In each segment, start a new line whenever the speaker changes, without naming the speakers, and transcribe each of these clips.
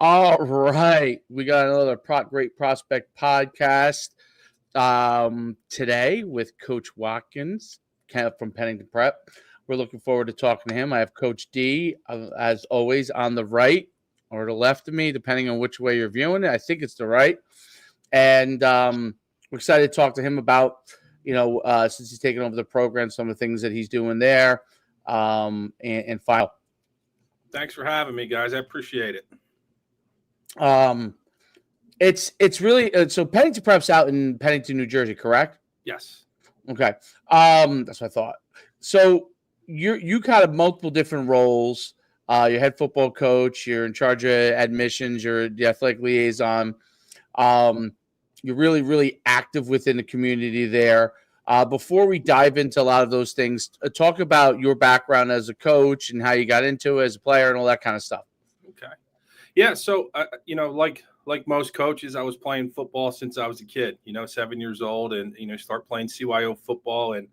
All right. We got another Great Prospect podcast today with Coach Watkins from Pennington Prep. We're looking forward to talking to him. I have Coach D, as always, on the right or the left of me, depending on which way you're viewing it. I think it's the right. And we're excited to talk to him about, since he's taken over the program, some of the things that he's doing there and final.
Thanks for having me, guys. I appreciate it.
It's really so Pennington Prep's out in Pennington, New Jersey, correct?
Yes.
Okay. That's what I thought. So you kind of multiple different roles. You're head football coach. You're in charge of admissions. You're the athletic liaison. You're really, really active within the community there. Before we dive into a lot of those things, talk about your background as a coach and how you got into it as a player and all that kind of stuff.
Okay. Yeah. So, like most coaches, I was playing football since I was a kid, 7 years old, and, start playing CYO football. And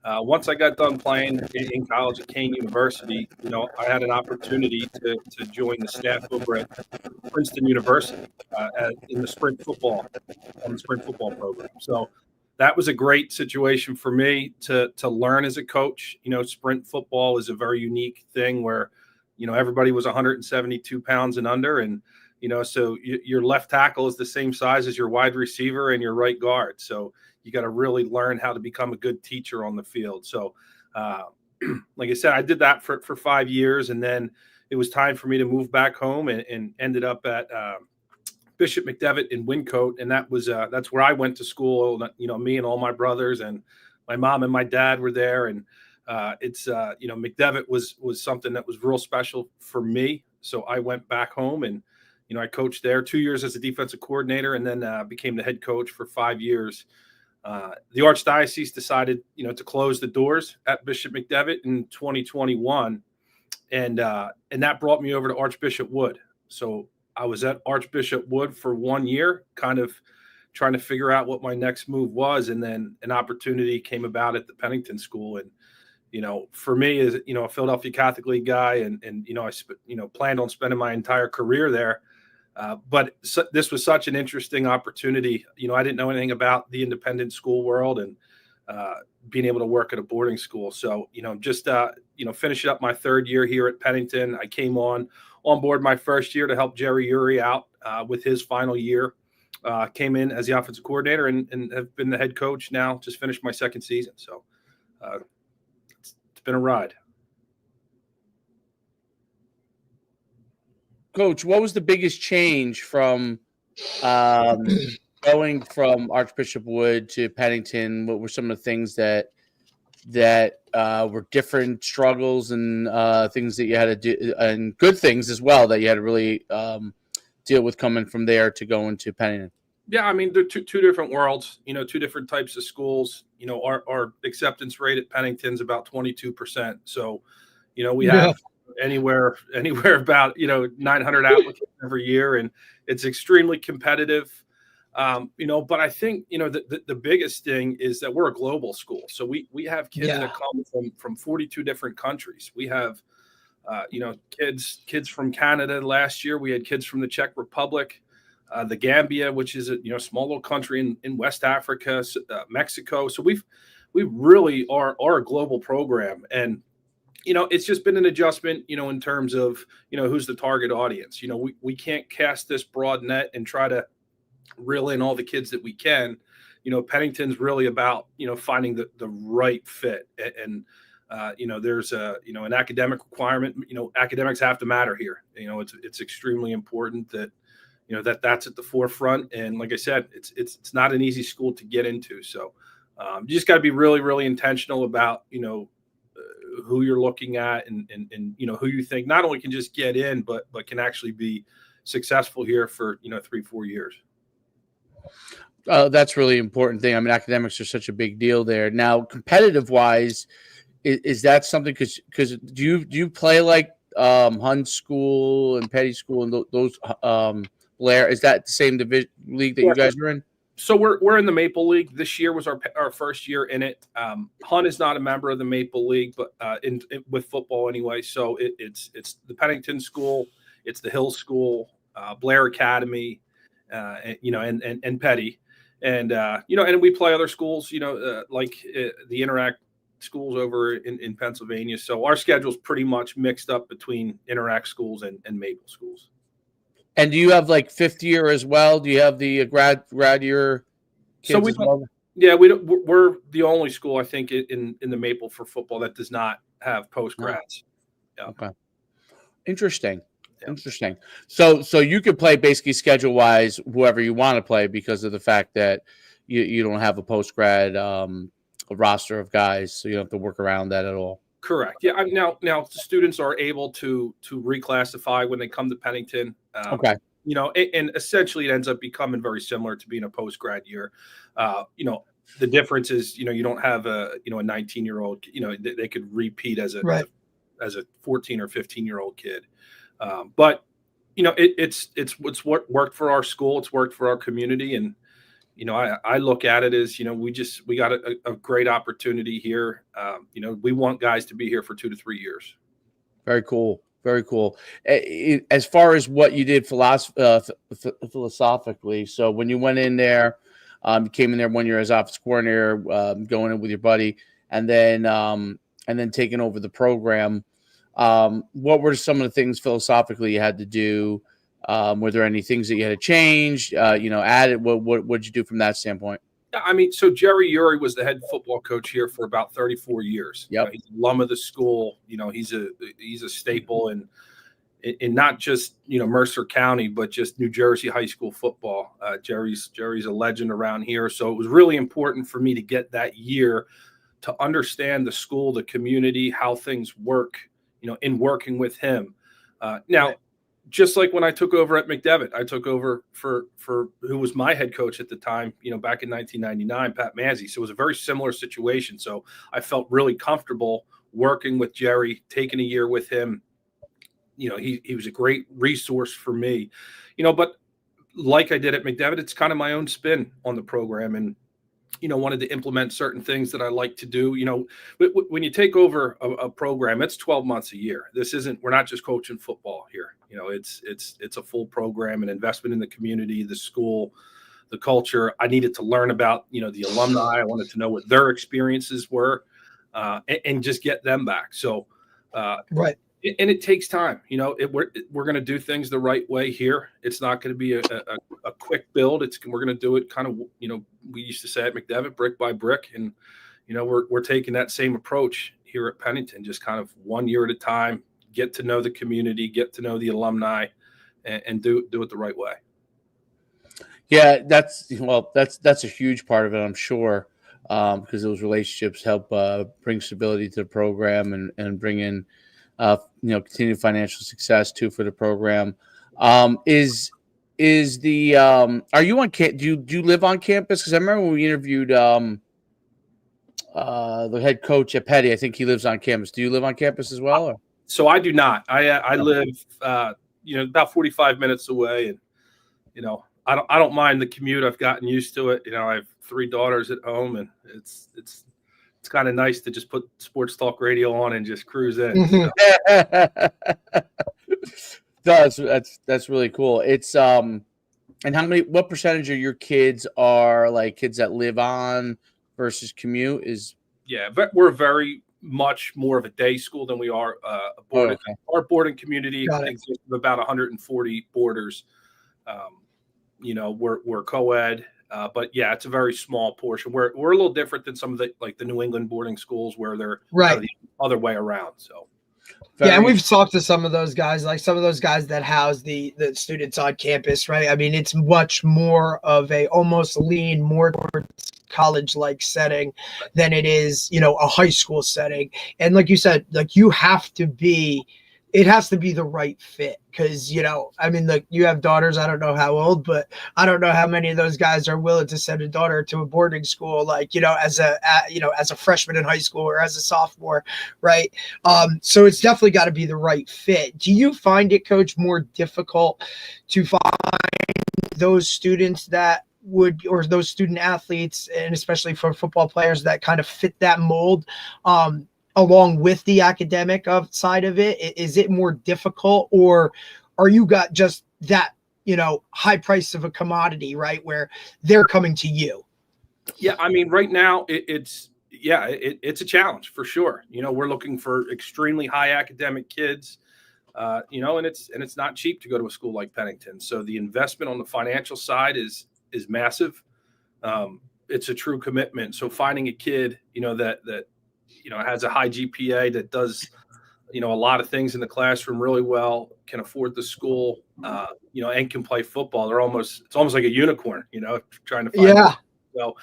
once I got done playing in college at Kane University, I had an opportunity to join the staff over at Princeton University in the sprint football program. So that was a great situation for me to learn as a coach. Sprint football is a very unique thing where, everybody was 172 pounds and under. And, so your left tackle is the same size as your wide receiver and your right guard. So you got to really learn how to become a good teacher on the field. So, like I said, I did that for 5 years. And then it was time for me to move back home and ended up at Bishop McDevitt in Wyncote. And that's where I went to school. Me and all my brothers and my mom and my dad were there. And McDevitt was something that was real special for me. So I went back home and, I coached there 2 years as a defensive coordinator and then became the head coach for 5 years. The Archdiocese decided, to close the doors at Bishop McDevitt in 2021. And that brought me over to Archbishop Wood. So I was at Archbishop Wood for 1 year, kind of trying to figure out what my next move was. And then an opportunity came about at the Pennington School. And, for me as, a Philadelphia Catholic League guy and I planned on spending my entire career there. But this was such an interesting opportunity. I didn't know anything about the independent school world and being able to work at a boarding school. So, finishing up my third year here at Pennington, I came on board my first year to help Jerry Uri out with his final year. Came in as the offensive coordinator and have been the head coach now, just finished my second season. So it's been a ride.
Coach, what was the biggest change from going from Archbishop Wood to Pennington? What were some of the things that were different struggles and things that you had to do, and good things as well that you had to really deal with coming from there to go into Pennington?
Yeah, I mean, they're two different worlds, two different types of schools. Our acceptance rate at Pennington's about 22%. So, we have anywhere about 900 applicants every year, and it's extremely competitive. But I think the biggest thing is that we're a global school, so we have kids that come from 42 different countries. We have kids from Canada. Last year we had kids from the Czech Republic, the Gambia, which is a small little country in West Africa, Mexico. So we really are a global program. And it's just been an adjustment, in terms of, who's the target audience. We can't cast this broad net and try to reel in all the kids that we can. Pennington's really about, finding the right fit. And there's an academic requirement. Academics have to matter here. It's extremely important that, that's at the forefront. And like I said, it's not an easy school to get into. So you just got to be really, really intentional about, who you're looking at and who you think not only can just get in, but can actually be successful here for 3-4 years.
That's really important thing. I mean, academics are such a big deal there. Now, competitive wise, is that something? Because do you play like Hun School and Petty School and those Blair? Is that the same league that you guys are in?
So we're in the Maple League. This year was our first year in it. Hun is not a member of the Maple League, but with football anyway. So it's the Pennington School, it's the Hill School, Blair Academy, and Petty. And, and we play other schools, like the Interact schools over in Pennsylvania. So our schedule's pretty much mixed up between Interact schools and Maple schools.
And do you have like fifth year as well? Do you have the grad year kids as well?
Yeah, we're the only school, I think, in the Maple for football that does not have post grads.
Yeah. Okay. Interesting. Yeah. Interesting. So you could play basically schedule wise whoever you want to play because of the fact that you don't have a post grad roster of guys, so you don't have to work around that at all.
Correct. Yeah. Now students are able to reclassify when they come to Pennington.
Okay.
And essentially it ends up becoming very similar to being a post grad year. The difference is, you don't have a 19-year-old, they could repeat as a 14 or 15-year-old kid. But it's what worked for our school. It's worked for our community. And, I look at it as, we got a great opportunity here. We want guys to be here for 2 to 3 years.
Very cool. Very cool. As far as what you did philosophically, so when you went in there, you came in there 1 year as office coordinator, going in with your buddy, and then taking over the program. What were some of the things philosophically you had to do? Were there any things that you had to change? Added? What'd you do from that standpoint?
I mean, so Jerry Uri was the head football coach here for about 34 years.
Yep.
He's an alum of the school. He's a staple in not just, Mercer County, but just New Jersey high school football. Jerry's a legend around here. So it was really important for me to get that year to understand the school, the community, how things work, in working with him. Now, just like when I took over at McDevitt, I took over for who was my head coach at the time, back in 1999, Pat Manzi. So it was a very similar situation. So I felt really comfortable working with Jerry, taking a year with him. He was a great resource for me, but like I did at McDevitt, it's kind of my own spin on the program and, wanted to implement certain things that I like to do. When you take over a program, it's 12 months a year. We're not just coaching football here. It's a full program, an investment in the community, the school, the culture. I needed to learn about, the alumni. I wanted to know what their experiences were, and just get them back. So,
right.
And it takes time. We're going to do things the right way here. It's not going to be a quick build. We're going to do it kind of, we used to say at McDevitt, brick by brick. And, we're taking that same approach here at Pennington, just kind of 1 year at a time, get to know the community, get to know the alumni, and do it the right way.
Yeah, that's a huge part of it, I'm sure, because those relationships help bring stability to the program and bring in continued financial success too for the program. Are you on do you live on campus? Because I remember when we interviewed the head coach at Petty, I think he lives on campus. Do you live on campus as well? Or?
So I do not. I live about 45 minutes away, and I don't mind the commute. I've gotten used to it. I have 3 daughters at home, and it's kind of nice to just put sports talk radio on and just cruise in.
Mm-hmm. That's really cool. It's and what percentage of your kids are like kids that live on versus commute?
But we're very much more of a day school than we are a boarding.
Okay.
Our boarding community consists of about 140 boarders. We're co-ed. But yeah, it's a very small portion. We're a little different than some of the New England boarding schools where they're the other way around. So
and we've talked to some of those guys, like some of those guys that house the students on campus, right? I mean, it's much more of a almost lean more towards college-like setting than it is, a high school setting. And like you said, like it has to be the right fit because, you have daughters. I don't know how old, but I don't know how many of those guys are willing to send a daughter to a boarding school, as a freshman in high school or as a sophomore. Right. So it's definitely got to be the right fit. Do you find it, Coach, more difficult to find those students or those student athletes, and especially for football players that kind of fit that mold, along with the academic side of it? Is it more difficult, or are you got just that high price of a commodity, right? Where they're coming to you.
Yeah. I mean, right now it's a challenge for sure. We're looking for extremely high academic kids, and it's not cheap to go to a school like Pennington. So the investment on the financial side is massive. It's a true commitment. So finding a kid, that has a high GPA, that does, a lot of things in the classroom really well, can afford the school, and can play football. It's almost like a unicorn, trying to find.
Yeah.
So,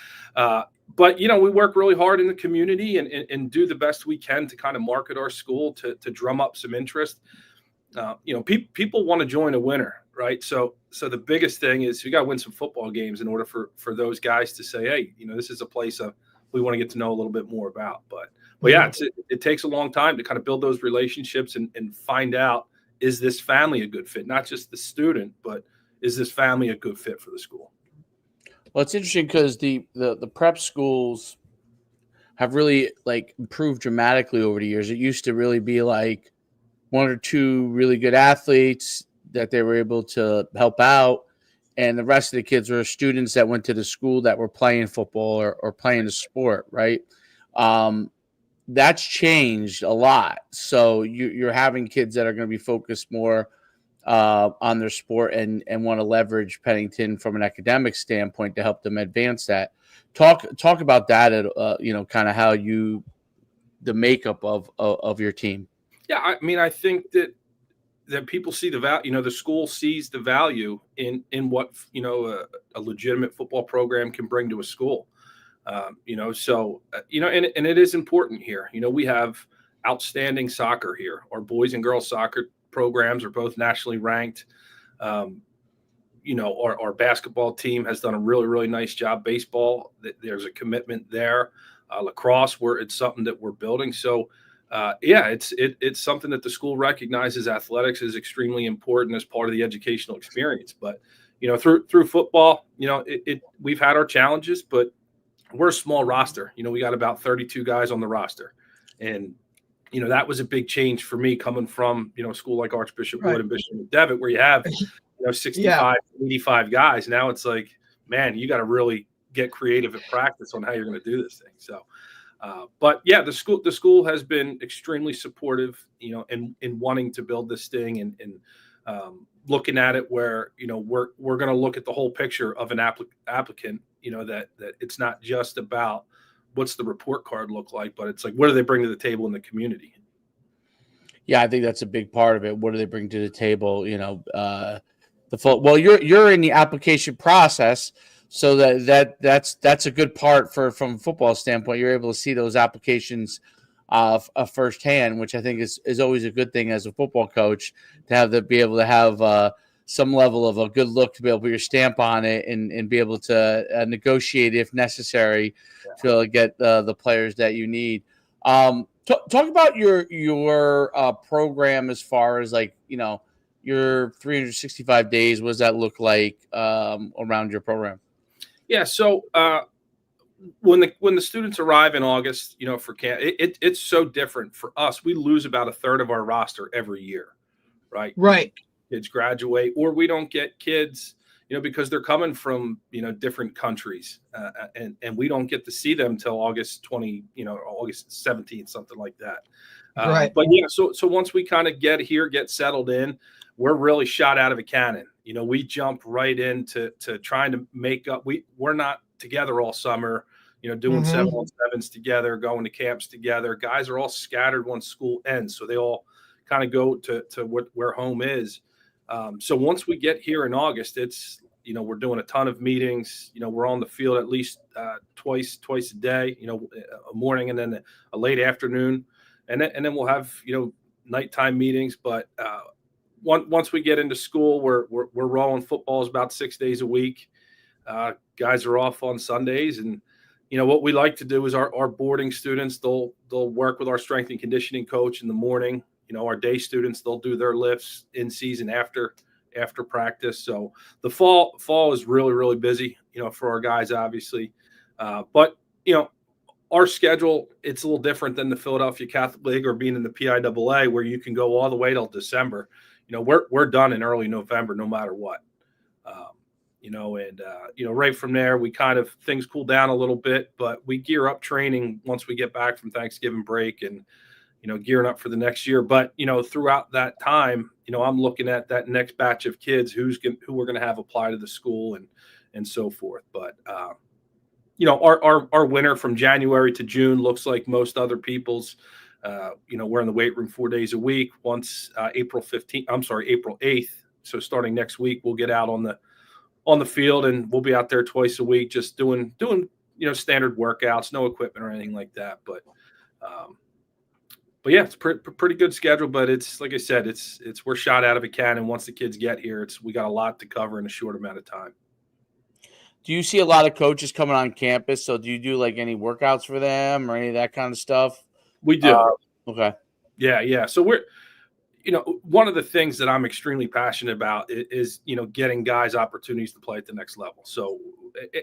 but we work really hard in the community and do the best we can to kind of market our school to drum up some interest. People want to join a winner, right? So the biggest thing is you got to win some football games in order for those guys to say, hey, this is a place we want to get to know a little bit more about. But yeah, it takes a long time to kind of build those relationships and find out, is this family a good fit? Not just the student, but is this family a good fit for the school?
Well, it's interesting because the prep schools have really improved dramatically over the years. It used to really be like one or two really good athletes that they were able to help out, and the rest of the kids were students that went to the school that were playing football or playing a sport, right? That's changed a lot. So you're having kids that are going to be focused more on their sport and want to leverage Pennington from an academic standpoint to help them advance that. Talk about that at kind of how the makeup of your team.
Yeah, I mean, I think that people see the value. The school sees the value in what a legitimate football program can bring to a school. And it is important here. We have outstanding soccer here. Our boys and girls soccer programs are both nationally ranked. Our basketball team has done a really, really nice job. Baseball, there's a commitment there. Lacrosse, it's something that we're building. So, it's something that the school recognizes. Athletics is extremely important as part of the educational experience. But through football, we've had our challenges, but we're a small roster. We got about 32 guys on the roster, and that was a big change for me coming from a school like Archbishop Wood and Bishop McDevitt, where you have 65, 85 guys. Now it's like, man, you got to really get creative at practice on how you're going to do this thing. So. But yeah, the school has been extremely supportive, in wanting to build this thing and looking at it where, we're going to look at the whole picture of an applicant, that it's not just about what's the report card look like, but it's like, what do they bring to the table in the community?
Yeah, I think that's a big part of it. What do they bring to the table? You're in the application process. So that's a good part from a football standpoint. You're able to see those applications firsthand, which I think is always a good thing as a football coach, to be able to have some level of a good look, to be able to put your stamp on it and be able to negotiate if necessary to get the players that you need. Talk about your program as far as your 365 days. What does that look like around your program?
Yeah. So when the students arrive in August, for camp, it's so different for us. We lose about a third of our roster every year, right?
Right.
Kids graduate, or we don't get kids, because they're coming from, different countries, and we don't get to see them till August 17th, something like that.
Right.
But yeah, so once we kind of get settled in, we're really shot out of a cannon. We jump right into trying to make up. We're not together all summer, doing 7-on-7s together, going to camps together. Guys are all scattered once school ends, so they all kind of go to where home is. So once we get here in August, it's we're doing a ton of meetings. We're on the field at least twice a day. A morning and then a late afternoon, and then we'll have nighttime meetings. But once we get into school, we're rolling. Football is about 6 days a week. Guys are off on Sundays, and what we like to do is our boarding students, they'll work with our strength and conditioning coach in the morning. Our day students, they'll do their lifts in season after practice. So the fall is really, really busy, for our guys, obviously. But our schedule, it's a little different than the Philadelphia Catholic League or being in the PIAA, where you can go all the way till December. We're done in early November, no matter what. And right from there, we kind of things cool down a little bit, but we gear up training once we get back from Thanksgiving break and, gearing up for the next year. But, throughout that time, I'm looking at that next batch of kids who we're going to have apply to the school and so forth. But, our winter from January to June looks like most other people's. We're in the weight room 4 days a week. Once April 8th. So starting next week, we'll get out on the field, and we'll be out there twice a week, just doing standard workouts, no equipment or anything like that. But yeah, it's pretty good schedule. But it's like I said, it's we're shot out of a cannon. Once the kids get here, we got a lot to cover in a short amount of time.
Do you see a lot of coaches coming on campus? So do you do like any workouts for them or any of that kind of stuff?
We do.
Okay.
Yeah. So we're, one of the things that I'm extremely passionate about is getting guys opportunities to play at the next level. So,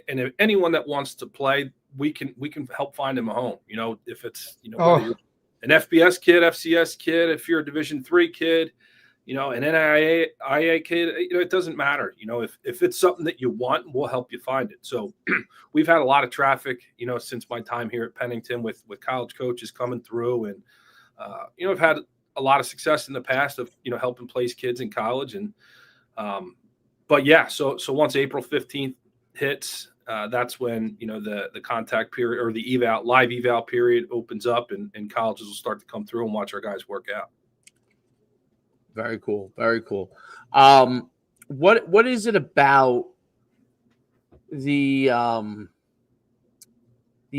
and if anyone that wants to play, we can help find them a home. If it's whether you're an FBS kid, FCS kid, if you're a Division III kid, an NAIA kid, it doesn't matter. If it's something that you want, we'll help you find it. So we've had a lot of traffic, since my time here at Pennington with college coaches coming through, and I've had a lot of success in the past of helping place kids in college, and but yeah, so once April 15th hits, that's when the contact period or the live eval period opens up, and colleges will start to come through and watch our guys work out.
Very cool. Very cool. What is it about the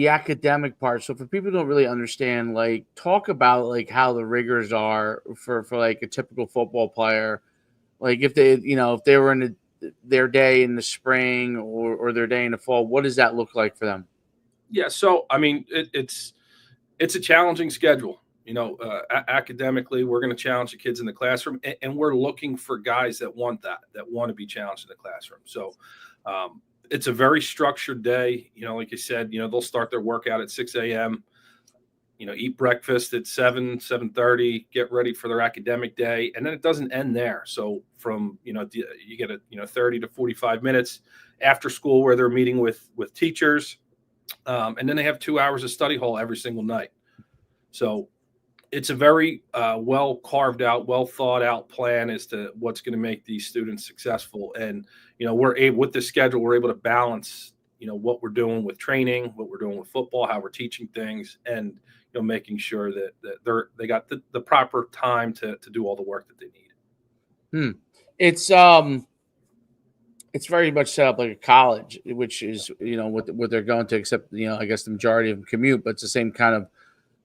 academic part? So for people who don't really understand, like, talk about like how the rigors are for like a typical football player. Like if they were in their day in the spring or their day in the fall, what does that look like for them?
Yeah. So, I mean, it's a challenging schedule. Academically, we're going to challenge the kids in the classroom, and we're looking for guys that want to be challenged in the classroom. So it's a very structured day. Like I said, they'll start their workout at 6 a.m., eat breakfast at 7:30, get ready for their academic day. And then it doesn't end there. So from, you get 30 to 45 minutes after school where they're meeting with teachers. And then they have 2 hours of study hall every single night. So it's a very well carved out, well thought out plan as to what's going to make these students successful. And, we're able, with this schedule, we're able to balance, what we're doing with training, what we're doing with football, how we're teaching things, and, making sure that they got the proper time to do all the work that they need.
It's very much set up like a college, which is, what they're going to, except, I guess the majority of them commute, but it's the same kind of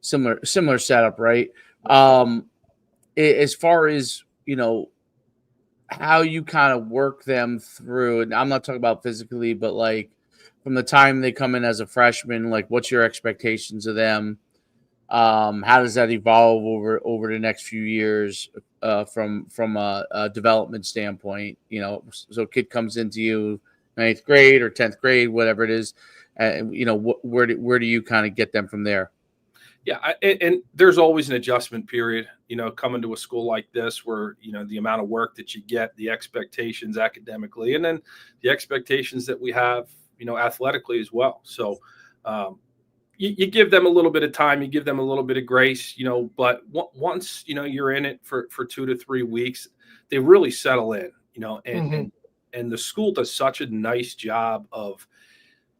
similar setup, right? As far as how you kind of work them through, and I'm not talking about physically, but like from the time they come in as a freshman, like what's your expectations of them? How does that evolve over the next few years from a development standpoint? So a kid comes into you 9th grade or 10th grade, whatever it is, and where do you kind of get them from there?
Yeah, and there's always an adjustment period, coming to a school like this where, the amount of work that you get, the expectations academically, and then the expectations that we have, athletically as well. So you give them a little bit of time, you give them a little bit of grace, but once, you're in it for 2 to 3 weeks, they really settle in, and the school does such a nice job of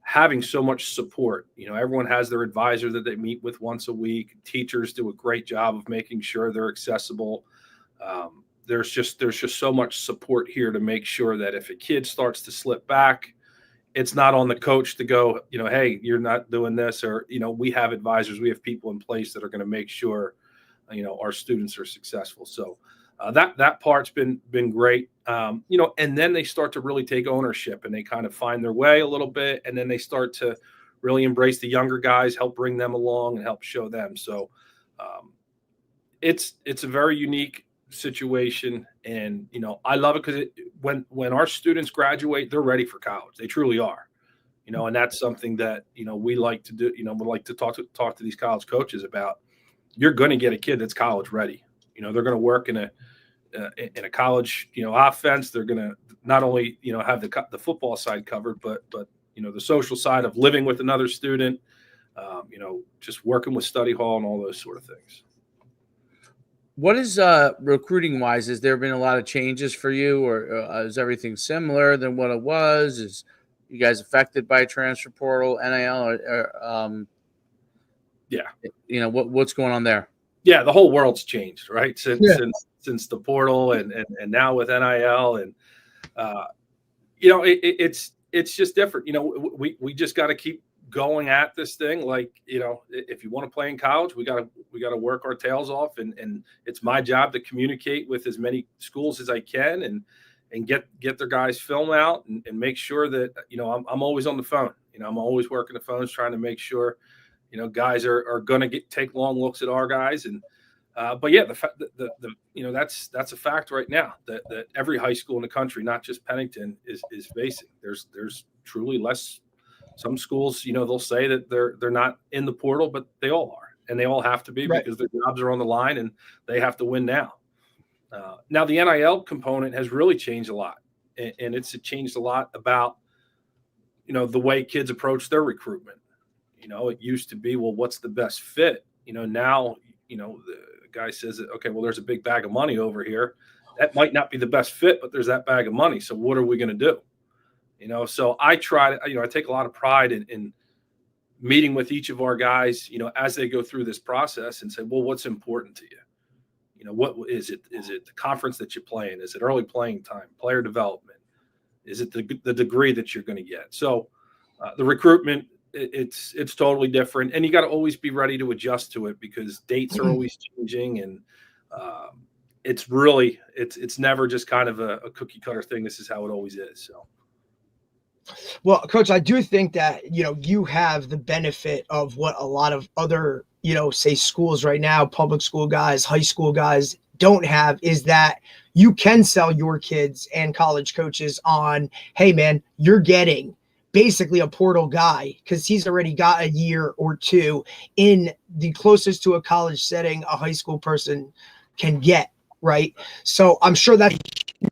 having so much support. Everyone has their advisor that they meet with once a week. Teachers do a great job of making sure they're accessible. There's just so much support here to make sure that if a kid starts to slip back, it's not on the coach to go, hey, you're not doing this, or, we have advisors, we have people in place that are going to make sure, our students are successful. So that part's been great. And then they start to really take ownership and they kind of find their way a little bit. And then they start to really embrace the younger guys, help bring them along and help show them. So it's a very unique situation. And, I love it because when our students graduate, they're ready for college. They truly are, and that's something that, we like to do, we like to talk to these college coaches about. You're going to get a kid that's college ready. They're going to work in a college, offense. They're going to not only, have the football side covered, but the social side of living with another student, just working with study hall and all those sort of things.
What is recruiting wise? Has there been a lot of changes for you, or is everything similar than what it was? Is you guys affected by transfer portal, NIL,
yeah,
what's going on there?
Yeah, the whole world's changed, right? Since the portal and now with NIL, and it's just different. We just got to keep going at this thing. Like, if you want to play in college, we got to work our tails off, and it's my job to communicate with as many schools as I can and get their guys' film out and make sure that I'm always on the phone. I'm always working the phones, trying to make sure guys are going to take long looks at our guys. And but yeah, that's a fact right now that every high school in the country, not just Pennington, is facing. There's truly less. Some schools, they'll say that they're not in the portal, but they all are, and they all have to be, right, because their jobs are on the line and they have to win now. Now the NIL component has really changed a lot, and it's changed a lot about the way kids approach their recruitment. It used to be, well, what's the best fit? Now the guy says, okay, well, there's a big bag of money over here. That might not be the best fit, but there's that bag of money. So what are we going to do? So I try to, I take a lot of pride in meeting with each of our guys, as they go through this process and say, well, what's important to you? What is it? Is it the conference that you're playing? Is it early playing time, player development? Is it the degree that you're going to get? So the recruitment, it's totally different, and you got to always be ready to adjust to it because dates are always changing, and it's really it's never just kind of a cookie cutter thing. This is how it always is. So.
Well, Coach, I do think that, you have the benefit of what a lot of other, say schools right now, public school guys, high school guys don't have, is that you can sell your kids and college coaches on, hey, man, you're getting basically a portal guy because he's already got a year or two in the closest to a college setting a high school person can get, right? So I'm sure that's a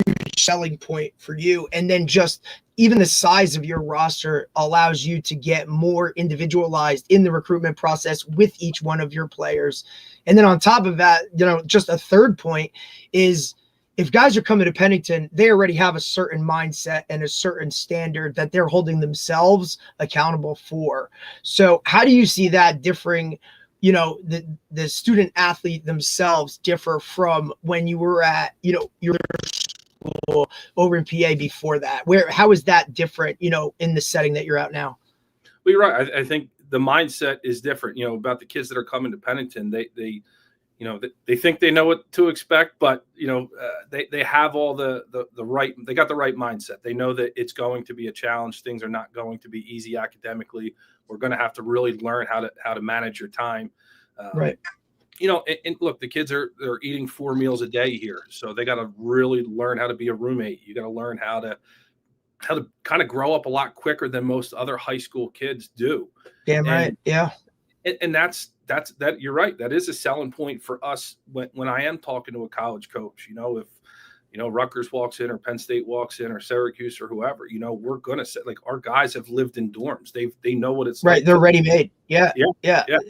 huge selling point for you. And then just even the size of your roster allows you to get more individualized in the recruitment process with each one of your players. And then on top of that, just a third point is if guys are coming to Pennington, they already have a certain mindset and a certain standard that they're holding themselves accountable for. So how do you see that differing, the student athlete themselves differ from when you were at, your school over in PA before that? How is that different, in the setting that you're at now?
Well, you're right. I think the mindset is different, about the kids that are coming to Pennington. They think they know what to expect, but they have all the right. They got the right mindset. They know that it's going to be a challenge. Things are not going to be easy academically. We're going to have to really learn how to manage your time.
Right.
And look, the kids they're eating 4 meals a day here, so they got to really learn how to be a roommate. You got to learn how to kind of grow up a lot quicker than most other high school kids do.
Damn right. Yeah.
And that's you're right. That is a selling point for us when I am talking to a college coach. If Rutgers walks in or Penn State walks in or Syracuse or whoever, we're gonna say, like, our guys have lived in dorms. They know what it's
right.
Like.
They're ready made. Yeah.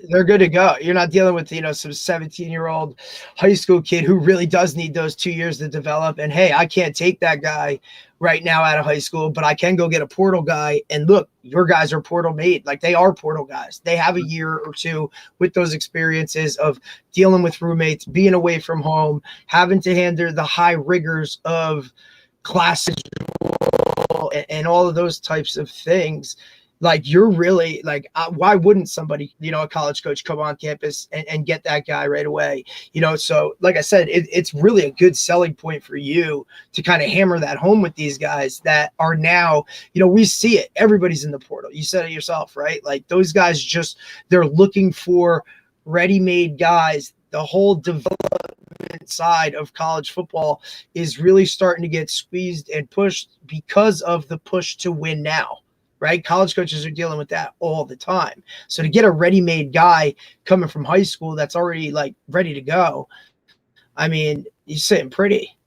They're good to go. You're not dealing with some 17-year-old high school kid who really does need those 2 years to develop. And hey, I can't take that guy right now out of high school, but I can go get a portal guy. And look, your guys are portal made. Like, they are portal guys. They have a year or two with those experiences of dealing with roommates, being away from home, having to handle the high rigors of classes and all of those types of things. Like, you're really like, why wouldn't somebody, a college coach come on campus and get that guy right away? So like I said, it's really a good selling point for you to kind of hammer that home with these guys that are now, we see it. Everybody's in the portal. You said it yourself, right? Like, those guys they're looking for ready-made guys. The whole development side of college football is really starting to get squeezed and pushed because of the push to win now. Right? College coaches are dealing with that all the time. So to get a ready-made guy coming from high school that's already like ready to go, I mean, he's sitting pretty.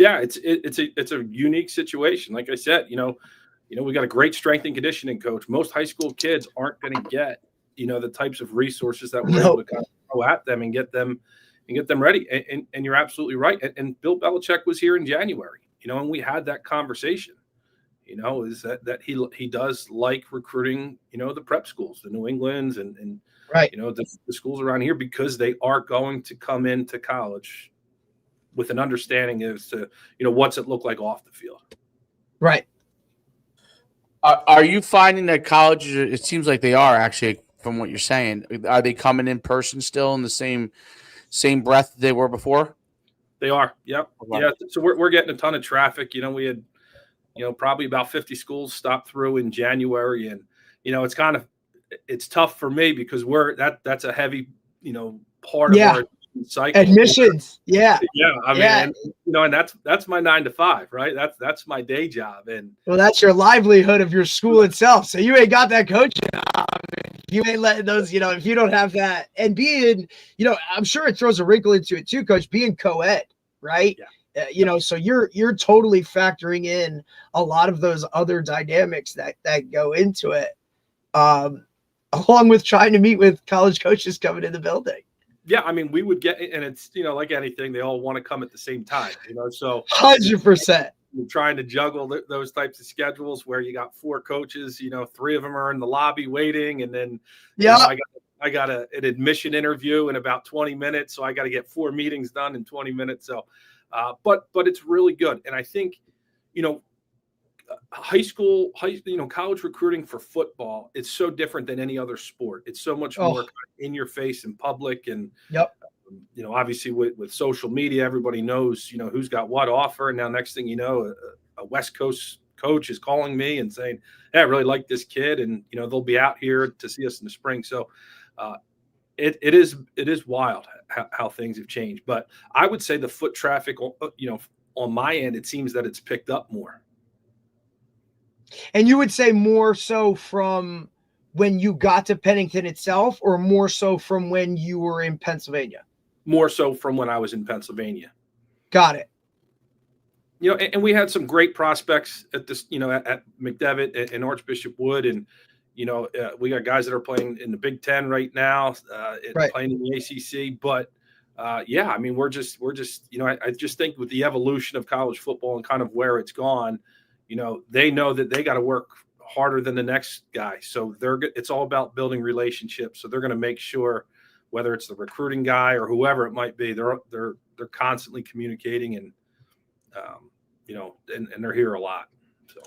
Yeah, it's a unique situation. Like I said, we got a great strength and conditioning coach. Most high school kids aren't going to get, the types of resources that we're able to kind of throw at them and get them ready. And you're absolutely right. And Bill Belichick was here in January, and we had that conversation. Is that he does like recruiting, the prep schools, the New Englands and
right,
the schools around here, because they are going to come into college with an understanding as to, what's it look like off the field.
Right.
Are you finding that colleges, it seems like they are actually, from what you're saying, are they coming in person still in the same breath they were before?
They are. Yep.
Okay.
Yeah. So we're getting a ton of traffic. We had, probably about 50 schools stop through in January. And, it's tough for me because that's a heavy, part of our cycle.
Admissions. Yeah.
Yeah. I mean, and that's my 9 to 5, right? That's my day job. And
well, that's your livelihood of your school itself. So you ain't got that coaching. You ain't letting those, if you don't have that, and being, I'm sure it throws a wrinkle into it too, Coach, being co-ed, right?
Yeah.
So you're totally factoring in a lot of those other dynamics that go into it, along with trying to meet with college coaches coming in the building.
Yeah, I mean, we would get, and it's, like anything, they all want to come at the same time, so
100%.
We're trying to juggle those types of schedules where you got 4 coaches, 3 of them are in the lobby waiting. And then I got an admission interview in about 20 minutes. So I got to get 4 meetings done in 20 minutes. So, but it's really good. And I think, college recruiting for football, it's so different than any other sport. It's so much more in your face in public. And, obviously with social media, everybody knows, who's got what offer. And now next thing you know, a West Coast coach is calling me and saying, hey, I really like this kid. And, they'll be out here to see us in the spring. So it is wild how things have changed. But I would say the foot traffic, on my end, it seems that it's picked up more.
And you would say more so from when you got to Pennington itself, or more so from when you were in Pennsylvania?
More so from when I was in Pennsylvania.
Got it.
And we had some great prospects at this, at McDevitt and Archbishop Wood. And, we got guys that are playing in the Big Ten right now, playing in the ACC. But, I mean, we're just, I just think with the evolution of college football and kind of where it's gone, they know that they got to work harder than the next guy. So it's all about building relationships. So they're going to make sure, whether it's the recruiting guy or whoever it might be, they're constantly communicating and, and they're here a lot. So,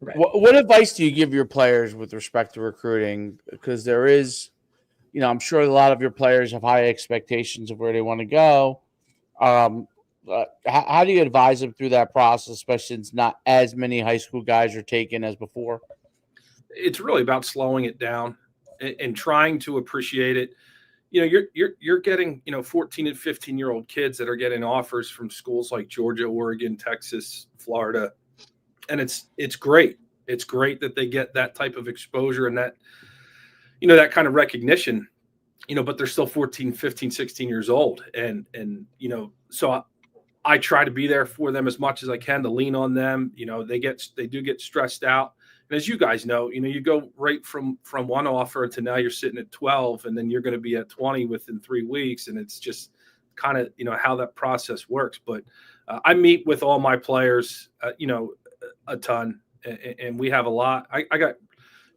what advice do you give your players with respect to recruiting? Because there is, I'm sure a lot of your players have high expectations of where they want to go. How do you advise them through that process, especially since not as many high school guys are taken as before?
It's really about slowing it down and trying to appreciate it. You're getting, 14 and 15-year-old kids that are getting offers from schools like Georgia, Oregon, Texas, Florida. And it's great. It's great that they get that type of exposure and that, that kind of recognition, but they're still 14, 15, 16 years old. And so I try to be there for them as much as I can, to lean on them. They do get stressed out. And as you guys know, you go right from one offer to now you're sitting at 12, and then you're going to be at 20 within 3 weeks. And it's just kind of, how that process works. But I meet with all my players, a ton, and we have a lot. I got,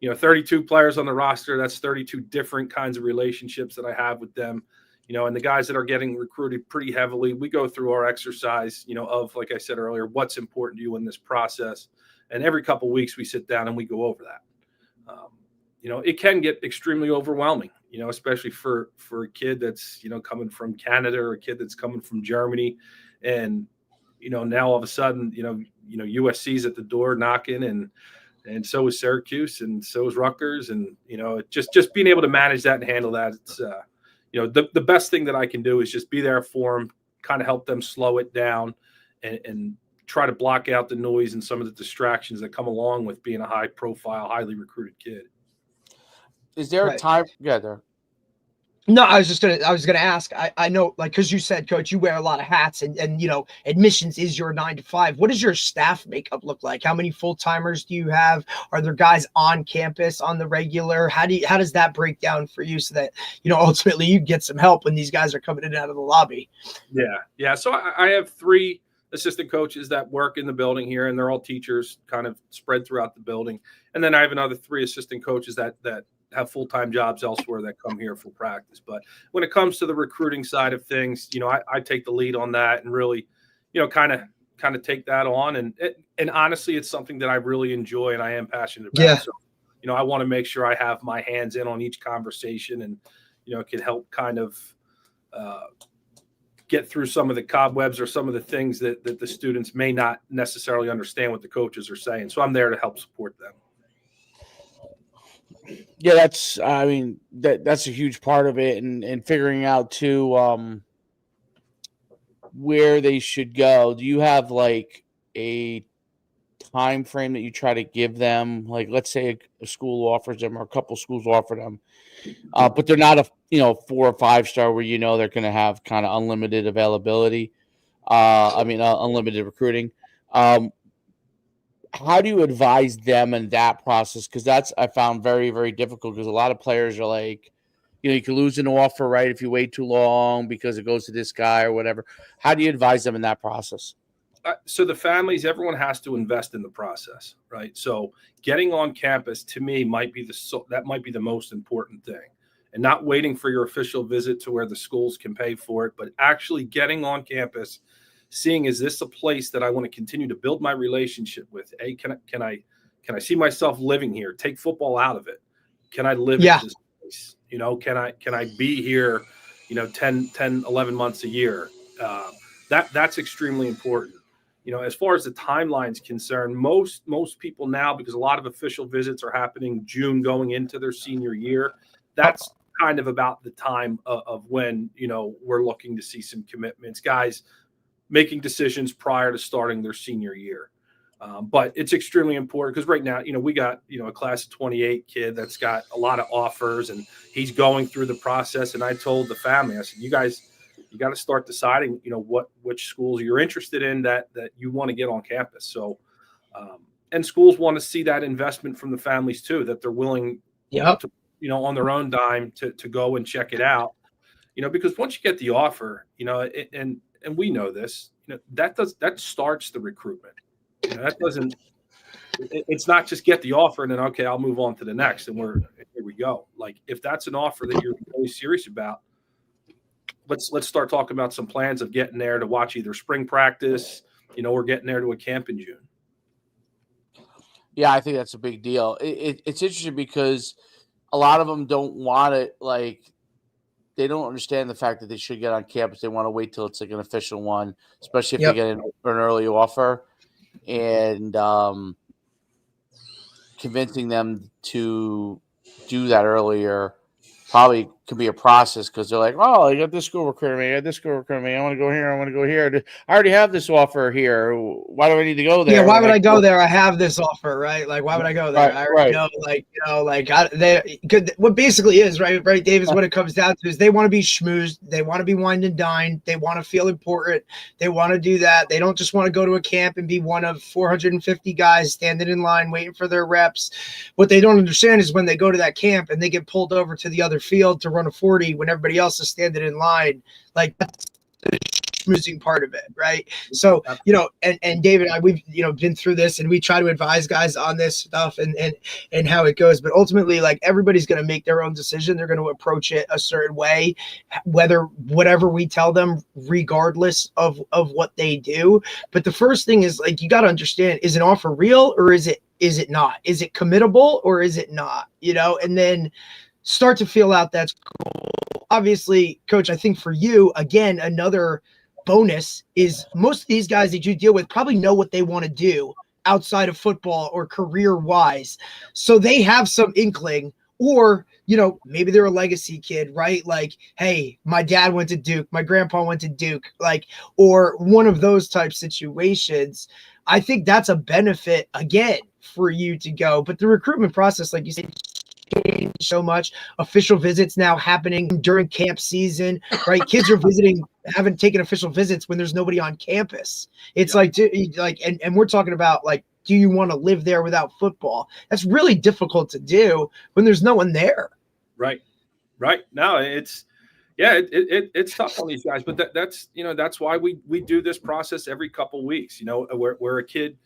32 players on the roster. That's 32 different kinds of relationships that I have with them. And the guys that are getting recruited pretty heavily, we go through our exercise, of, like I said earlier, what's important to you in this process. And every couple of weeks we sit down and we go over that. It can get extremely overwhelming, especially for a kid that's, coming from Canada, or a kid that's coming from Germany. And, now all of a sudden, USC's at the door knocking, and so is Syracuse, and so is Rutgers. And, just being able to manage that and handle that. It's, the best thing that I can do is just be there for them, kind of help them slow it down, and try to block out the noise and some of the distractions that come along with being a high-profile, highly recruited kid.
Is there a time? Yeah, there.
No, I was gonna ask. I know, like, because you said, Coach, you wear a lot of hats, and admissions is your 9 to 5. What does your staff makeup look like? How many full timers do you have? Are there guys on campus on the regular? How does that break down for you so that ultimately you get some help when these guys are coming in and out of the lobby?
Yeah. So I have 3 assistant coaches that work in the building here, and they're all teachers, kind of spread throughout the building. And then I have another 3 assistant coaches that have full-time jobs elsewhere that come here for practice. But when it comes to the recruiting side of things, I take the lead on that and really, kind of take that on. And honestly, it's something that I really enjoy and I am passionate about.
Yeah.
So, I want to make sure I have my hands in on each conversation and, it can help kind of get through some of the cobwebs or some of the things that the students may not necessarily understand what the coaches are saying. So I'm there to help support them.
Yeah, that's a huge part of it, and figuring out too where they should go. Do you have like a time frame that you try to give them? Like, let's say a school offers them, or a couple schools offer them, but they're not a 4 or 5 star where they're going to have kind of unlimited availability. Unlimited recruiting. How do you advise them in that process? Because that's, I found, very, very difficult, because a lot of players are like, you can lose an offer, right, if you wait too long because it goes to this guy or whatever. How do you advise them in that process?
So the families, everyone has to invest in the process, right? So getting on campus, to me, might be the most important thing, and not waiting for your official visit to where the schools can pay for it, but actually getting on campus, seeing, is this a place that I want to continue to build my relationship with? Can I see myself living here? Take football out of it. Can I live at this place? Can I be here, 10, 11 months a year? That's extremely important. As far as the timeline's concerned, most people now, because a lot of official visits are happening June going into their senior year, that's kind of about the time of when, we're looking to see some commitments, guys making decisions prior to starting their senior year. But it's extremely important, because right now, we got, a class of 28 kid that's got a lot of offers, and he's going through the process. And I told the family, I said, you guys, you got to start deciding, which schools you're interested in that you want to get on campus. So, and schools want to see that investment from the families too, that they're willing to, on their own dime to go and check it out, because once you get the offer, and we know this, that starts the recruitment. That doesn't, it's not just get the offer and then, okay, I'll move on to the next. And here we go. Like, if that's an offer that you're really serious about, let's start talking about some plans of getting there to watch either spring practice, or getting there to a camp in June.
Yeah, I think that's a big deal. It's interesting because a lot of them don't want it. Like, they don't understand the fact that they should get on campus. They want to wait till it's like an official one, especially if they get an early offer. And convincing them to do that earlier probably could be a process, because they're like, oh, I got this school recruiting me. I got this school recruiting me. I want to go here. I want to go here. I already have this offer here. Why do I need to go there?
Yeah, why would I go there? I have this offer, right? Like, why would I go there? I already know, what basically is, right, Dave, is what it comes down to is they want to be schmoozed. They want to be wined and dined. They want to feel important. They want to do that. They don't just want to go to a camp and be one of 450 guys standing in line waiting for their reps. What they don't understand is when they go to that camp and they get pulled over to the other field to run a 40 when everybody else is standing in line, like, that's the schmoozing part of it, right? So, and David and I, we've, been through this, and we try to advise guys on this stuff and how it goes. But ultimately, like, everybody's going to make their own decision. They're going to approach it a certain way, whatever we tell them, regardless of what they do. But the first thing is, like, you got to understand, is an offer real or is it not? Is it committable or is it not? And then start to feel out that school. Obviously, Coach, I think for you, again, another bonus is most of these guys that you deal with probably know what they want to do outside of football or career-wise. So they have some inkling, or, maybe they're a legacy kid, right? Like, hey, my dad went to Duke, my grandpa went to Duke, like, or one of those type situations. I think that's a benefit, again, for you to go. But the recruitment process, like you said, changed so much. Official visits now happening during camp season, right? Kids are visiting, haven't taken official visits when there's nobody on campus. It's and we're talking about like, do you want to live there without football? That's really difficult to do when there's no one there.
Right. No, it's tough on these guys, but that's why we do this process every couple weeks. Where a kid,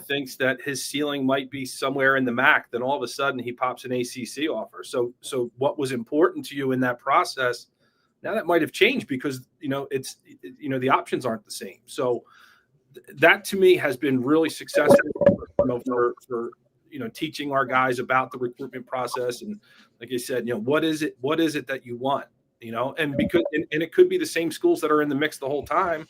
thinks that his ceiling might be somewhere in the MAC, then all of a sudden he pops an ACC offer. So what was important to you in that process, now that might have changed because the options aren't the same. So that to me has been really successful for teaching our guys about the recruitment process. And like I said, what is it that you want, and because and it could be the same schools that are in the mix the whole time,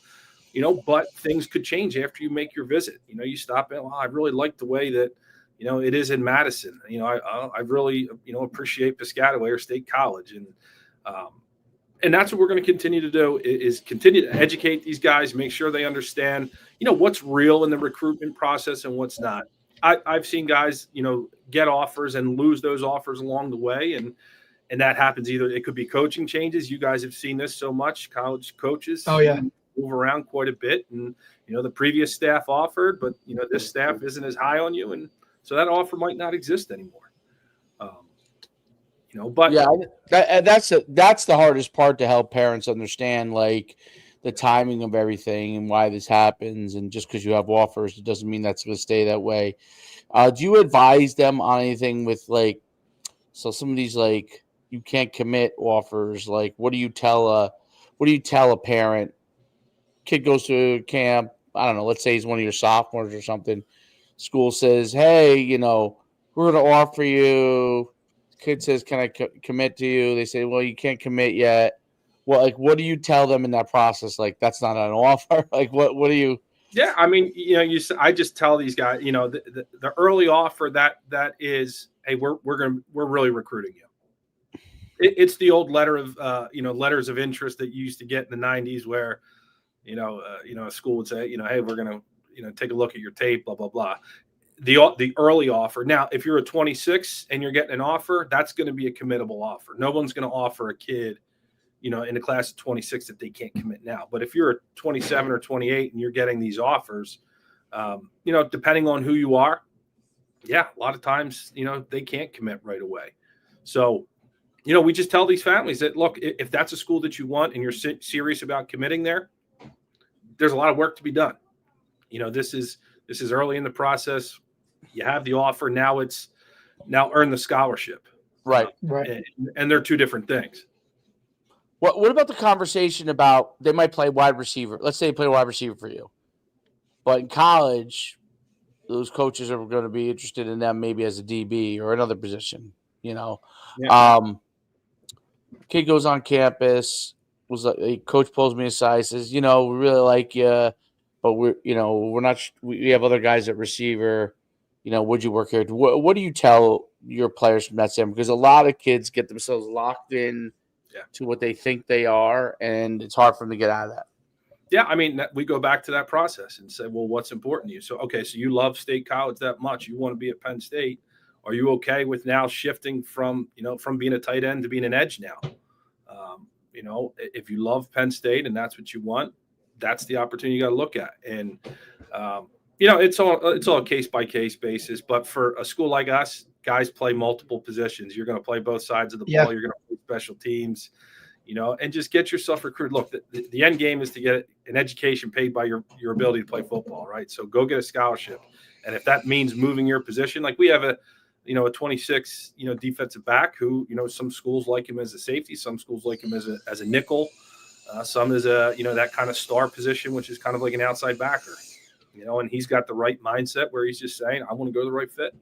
but things could change after you make your visit. You stop in, I really like the way that, it is in Madison. I really, appreciate Piscataway or State College. And that's what we're going to continue to do is continue to educate these guys, make sure they understand, what's real in the recruitment process and what's not. I've seen guys, get offers and lose those offers along the way. And that happens either. It could be coaching changes. You guys have seen this so much, college coaches.
Oh, yeah.
Move around quite a bit. And, the previous staff offered, but, this staff isn't as high on you. And so that offer might not exist anymore. But
yeah, that's the hardest part to help parents understand, like the timing of everything and why this happens. And just because you have offers, it doesn't mean that's going to stay that way. Do you advise them on anything with some of these, you can't commit offers? Like, what do you tell a parent? Kid goes to camp. I don't know. Let's say he's one of your sophomores or something. School says, hey, we're going to offer you. Kid says, can I commit to you? They say, well, you can't commit yet. Well, what do you tell them in that process? Like, that's not an offer. What do you?
Yeah, I mean, I just tell these guys, the early offer that is, hey, we're really recruiting you. It's the old letter of letters of interest that you used to get in the 90s, where a school would say, hey, we're gonna take a look at your tape, blah blah blah. The early offer. Now, if you're a 26 and you're getting an offer, that's going to be a committable offer. No one's going to offer a kid, in the class of 26 that they can't commit now. But if you're a 27 or 28 and you're getting these offers, depending on who you are, yeah, a lot of times, they can't commit right away. So, we just tell these families that, look, if that's a school that you want and you're serious about committing there, there's a lot of work to be done. This is early in the process. You have the offer. Now earn the scholarship.
Right.
And they're two different things.
What about the conversation about they might play wide receiver? Let's say they play wide receiver for you. But in college, those coaches are going to be interested in them maybe as a DB or another position, Yeah. Kid goes on campus, a coach pulls me aside, says, we really like you, but we're not, we have other guys at receiver, would you work here? What do you tell your players from that standpoint? Because a lot of kids get themselves locked in to what they think they are, and it's hard for them to get out of that.
Yeah, I mean, we go back to that process and say, well, what's important to you? So, okay, so you love State College that much. You want to be at Penn State. Are you okay with now shifting from being a tight end to being an edge now? If you love Penn State and that's what you want, that's the opportunity you got to look at. And, it's all case by case basis. But for a school like us, guys play multiple positions. You're going to play both sides of the ball. You're going to play special teams, and just get yourself recruited. Look, the end game is to get an education paid by your ability to play football, right? So go get a scholarship. And if that means moving your position, like we have a 26, defensive back who, some schools like him as a safety, some schools like him as a nickel, some as that kind of star position, which is kind of like an outside backer, and he's got the right mindset where he's just saying, I want to go to the right fit.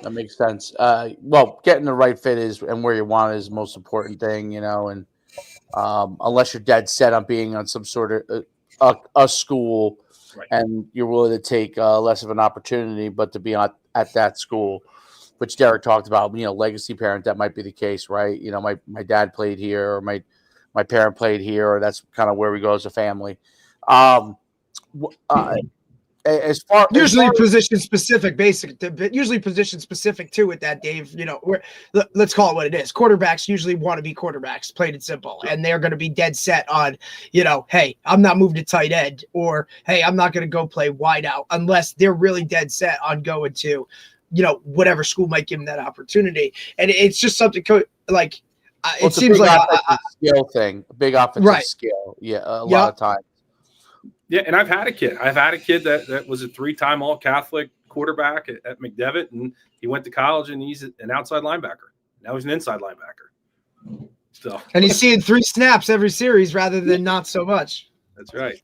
That makes sense. Well, getting the right fit and where you want is the most important thing, and unless you're dead set on being on some sort of a school, right, and you're willing to take less of an opportunity, but to be at that school, which Derek talked about, legacy parent, that might be the case, right? My dad played here, or my parent played here, or that's kind of where we go as a family.
Usually position specific, usually position specific too with that, Dave. Let's call it what it is. Quarterbacks usually want to be quarterbacks, plain and simple, and they're going to be dead set on, hey, I'm not moving to tight end, or hey, I'm not going to go play wide out unless they're really dead set on going to, whatever school might give them that opportunity. And it's just something like it seems like
a skill thing, a big offensive skill. Yeah, a lot of times.
Yeah, and I've had a kid that was a 3-time All-Catholic quarterback at McDevitt, and he went to college, and he's an outside linebacker. Now he's an inside linebacker. So,
and he's seeing 3 snaps every series rather than not so much.
That's right.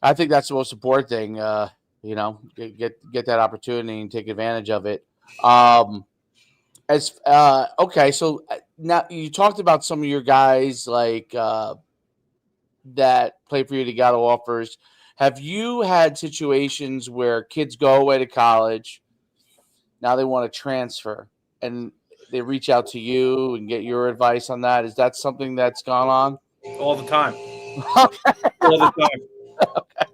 I think that's the most important thing. Get that opportunity and take advantage of it. Okay, so now you talked about some of your guys like that play for you that got offers. Have you had situations where kids go away to college, now they want to transfer, and they reach out to you and get your advice on that? Is that something that's gone on?
All the time. All the time.
Okay.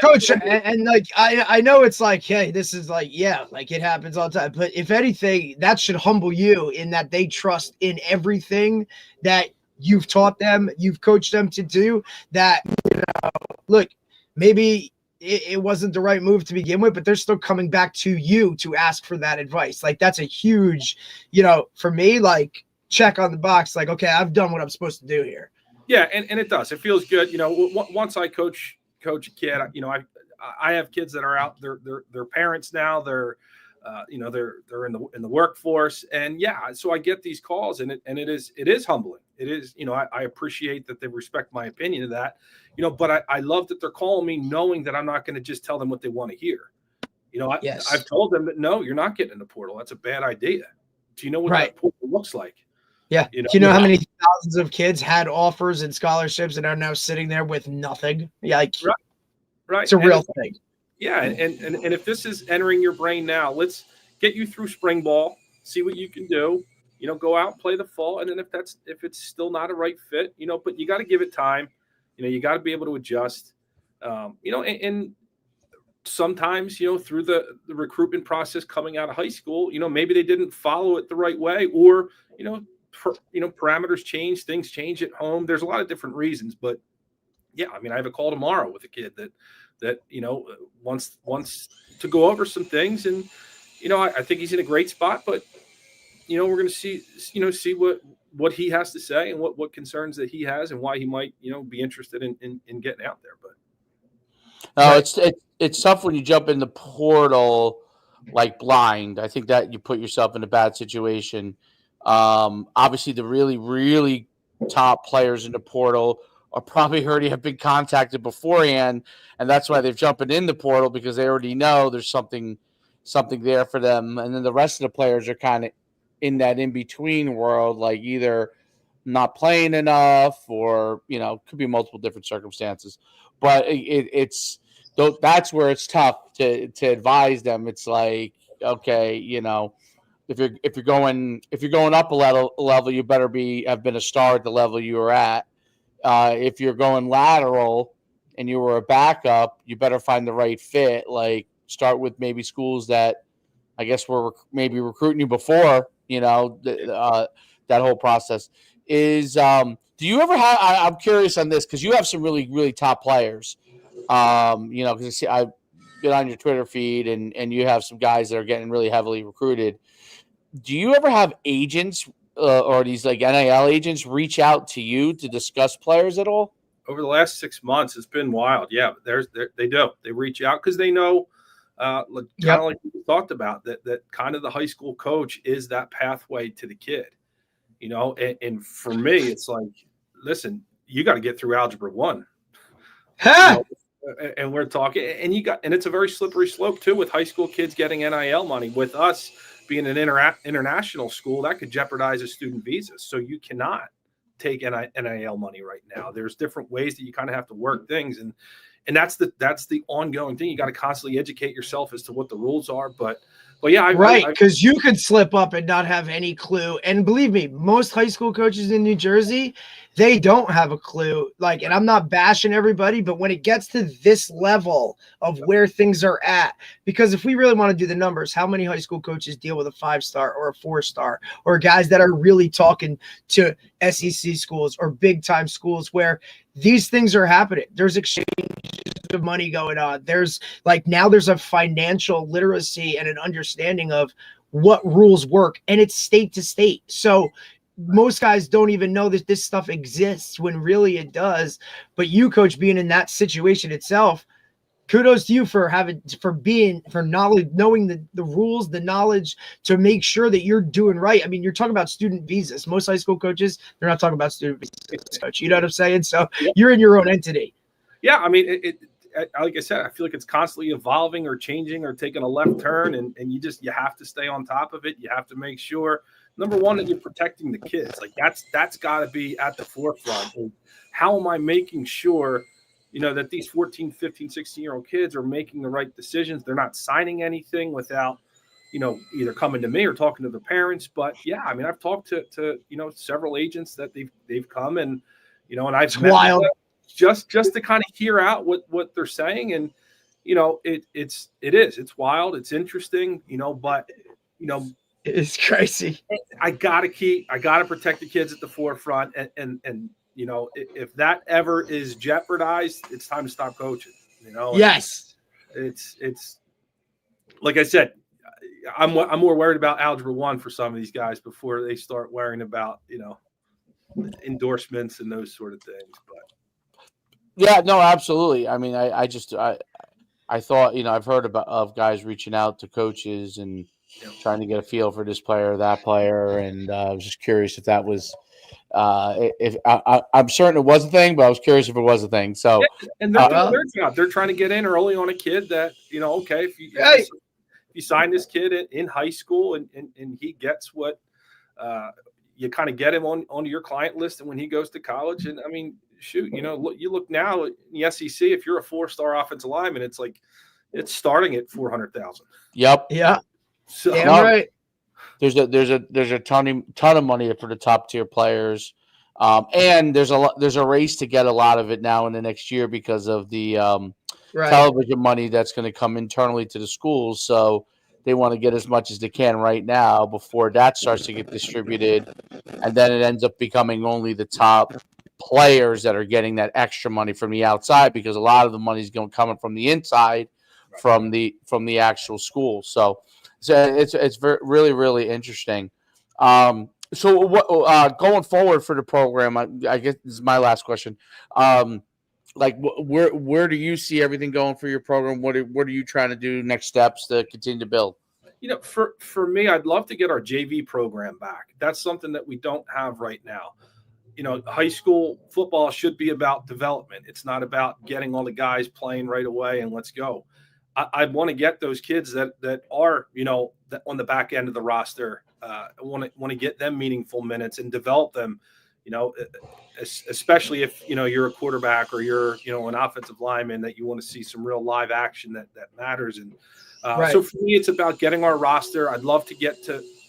Coach, and like I know it's like, hey, this is like, yeah, like it happens all the time. But if anything, that should humble you in that they trust in everything that you've taught them, you've coached them to do. That, look, maybe it wasn't the right move to begin with, but they're still coming back to you to ask for that advice. Like, that's a huge, for me, like, check on the box. Like, okay, I've done what I'm supposed to do here.
Yeah, and it does. It feels good. Once I coach a kid, I have kids that are out. They're parents now. They're they're in the workforce, and so I get these calls, and it is humbling. It is, I appreciate that they respect my opinion of that, but I love that they're calling me knowing that I'm not going to just tell them what they want to hear. I've told them that, no, you're not getting in the portal. That's a bad idea. Do you know what that portal looks like?
Yeah. Do you know how many thousands of kids had offers and scholarships and are now sitting there with nothing? Yeah, right. It's a real thing.
Yeah, and if this is entering your brain now, let's get you through spring ball, see what you can do. Go out and play the fall, and then if it's still not a right fit, but you got to give it time. You got to be able to adjust. And sometimes, through the recruitment process coming out of high school, maybe they didn't follow it the right way, or parameters change, things change at home. There's a lot of different reasons, but I have a call tomorrow with a kid that wants to go over some things, and I think he's in a great spot, but we're going to see what he has to say and what concerns that he has and why he might be interested in getting out there. But
it's tough when you jump in the portal like blind. I think that you put yourself in a bad situation. Obviously, the really, really top players in the portal are probably already have been contacted beforehand, and that's why they're jumping in the portal, because they already know there's something there for them. And then the rest of the players are kind of in that in-between world, like either not playing enough or, could be multiple different circumstances. But that's where it's tough to advise them. It's like, okay, if you're going up a level, you better have been a star at the level you were at. If you're going lateral and you were a backup, you better find the right fit. Like, start with maybe schools that I guess were maybe recruiting you before, that whole process is, do you ever have, I'm curious on this, because you have some really, really top players, because I've been on your Twitter feed and you have some guys that are getting really heavily recruited. Do you ever have agents or these like NIL agents reach out to you to discuss players at all?
Over the last 6 months, it's been wild. Yeah, they do. They reach out because they know, kind of like we talked about, that kind of the high school coach is that pathway to the kid. And for me, it's like, listen, you got to get through Algebra 1. And we're talking, and it's a very slippery slope too with high school kids getting NIL money. With us being an international school, that could jeopardize a student visa. So you cannot take NIL money right now. There's different ways that you kind of have to work things, and that's the ongoing thing. You got to constantly educate yourself as to what the rules are. But But yeah,
right, because you could slip up and not have any clue. And believe me, most high school coaches in New Jersey, they don't have a clue. Like, and I'm not bashing everybody, but when it gets to this level of where things are at, because if we really want to do the numbers, how many high school coaches deal with a 5-star or a 4-star, or guys that are really talking to SEC schools or big time schools where these things are happening? There's exchange of money going on. There's like, now there's a financial literacy and an understanding of what rules work, and it's state to state. So most guys don't even know that this stuff exists when really it does. But you, coach, being in that situation itself, kudos to you for knowledge, knowing the rules, the knowledge to make sure that you're doing right. I mean, you're talking about student visas. Most high school coaches, they're not talking about student visas, coach. You know what I'm saying? So you're in your own entity.
Yeah, I mean, like I said, I feel like it's constantly evolving or changing or taking a left turn, and you have to stay on top of it. You have to make sure, number one, that you're protecting the kids. Like that's got to be at the forefront. And how am I making sure, that these 14, 15, 16-year-old kids are making the right decisions? They're not signing anything without, either coming to me or talking to their parents. But yeah, I mean, I've talked to several agents that they've come and, and I've met
wild.
Them just to kind of hear out what they're saying. And, it's wild. It's interesting, but,
it's crazy.
I gotta protect the kids at the forefront. And if that ever is jeopardized, it's time to stop coaching,
Yes.
It's like I said, I'm more worried about Algebra 1 for some of these guys before they start worrying about, endorsements and those sort of things. But
yeah, no, absolutely. I mean, I thought, I've heard of guys reaching out to coaches and trying to get a feel for this player or that player. And I was just curious if that was, if I'm certain it was a thing, but I was curious if it was a thing. So,
yeah, and they're doing their job. They're trying to get in early on a kid that, okay, if you sign this kid in high school and he gets what, you kind of get him onto your client list, and when he goes to college, and I mean, shoot, you look now in the SEC, if you're a 4-star offensive lineman, it's like it's starting at $400,000.
Yep.
Yeah.
So
damn right.
There's a ton of money for the top tier players, and there's a race to get a lot of it now in the next year because of the television money that's going to come internally to the schools. So they want to get as much as they can right now before that starts to get distributed, and then it ends up becoming only the top players that are getting that extra money from the outside, because a lot of the money is coming from the inside, from the actual school. So it's really, really interesting. So what going forward for the program? I guess this is my last question. Like where do you see everything going for your program? What are you trying to do next steps to continue to build?
For me, I'd love to get our JV program back. That's something that we don't have right now. High school football should be about development. It's not about getting all the guys playing right away and let's go. I want to get those kids that are, on the back end of the roster. I want to get them meaningful minutes and develop them, especially if, you're a quarterback or you're, an offensive lineman, that you want to see some real live action that matters. And so for me, it's about getting our roster. I'd love to get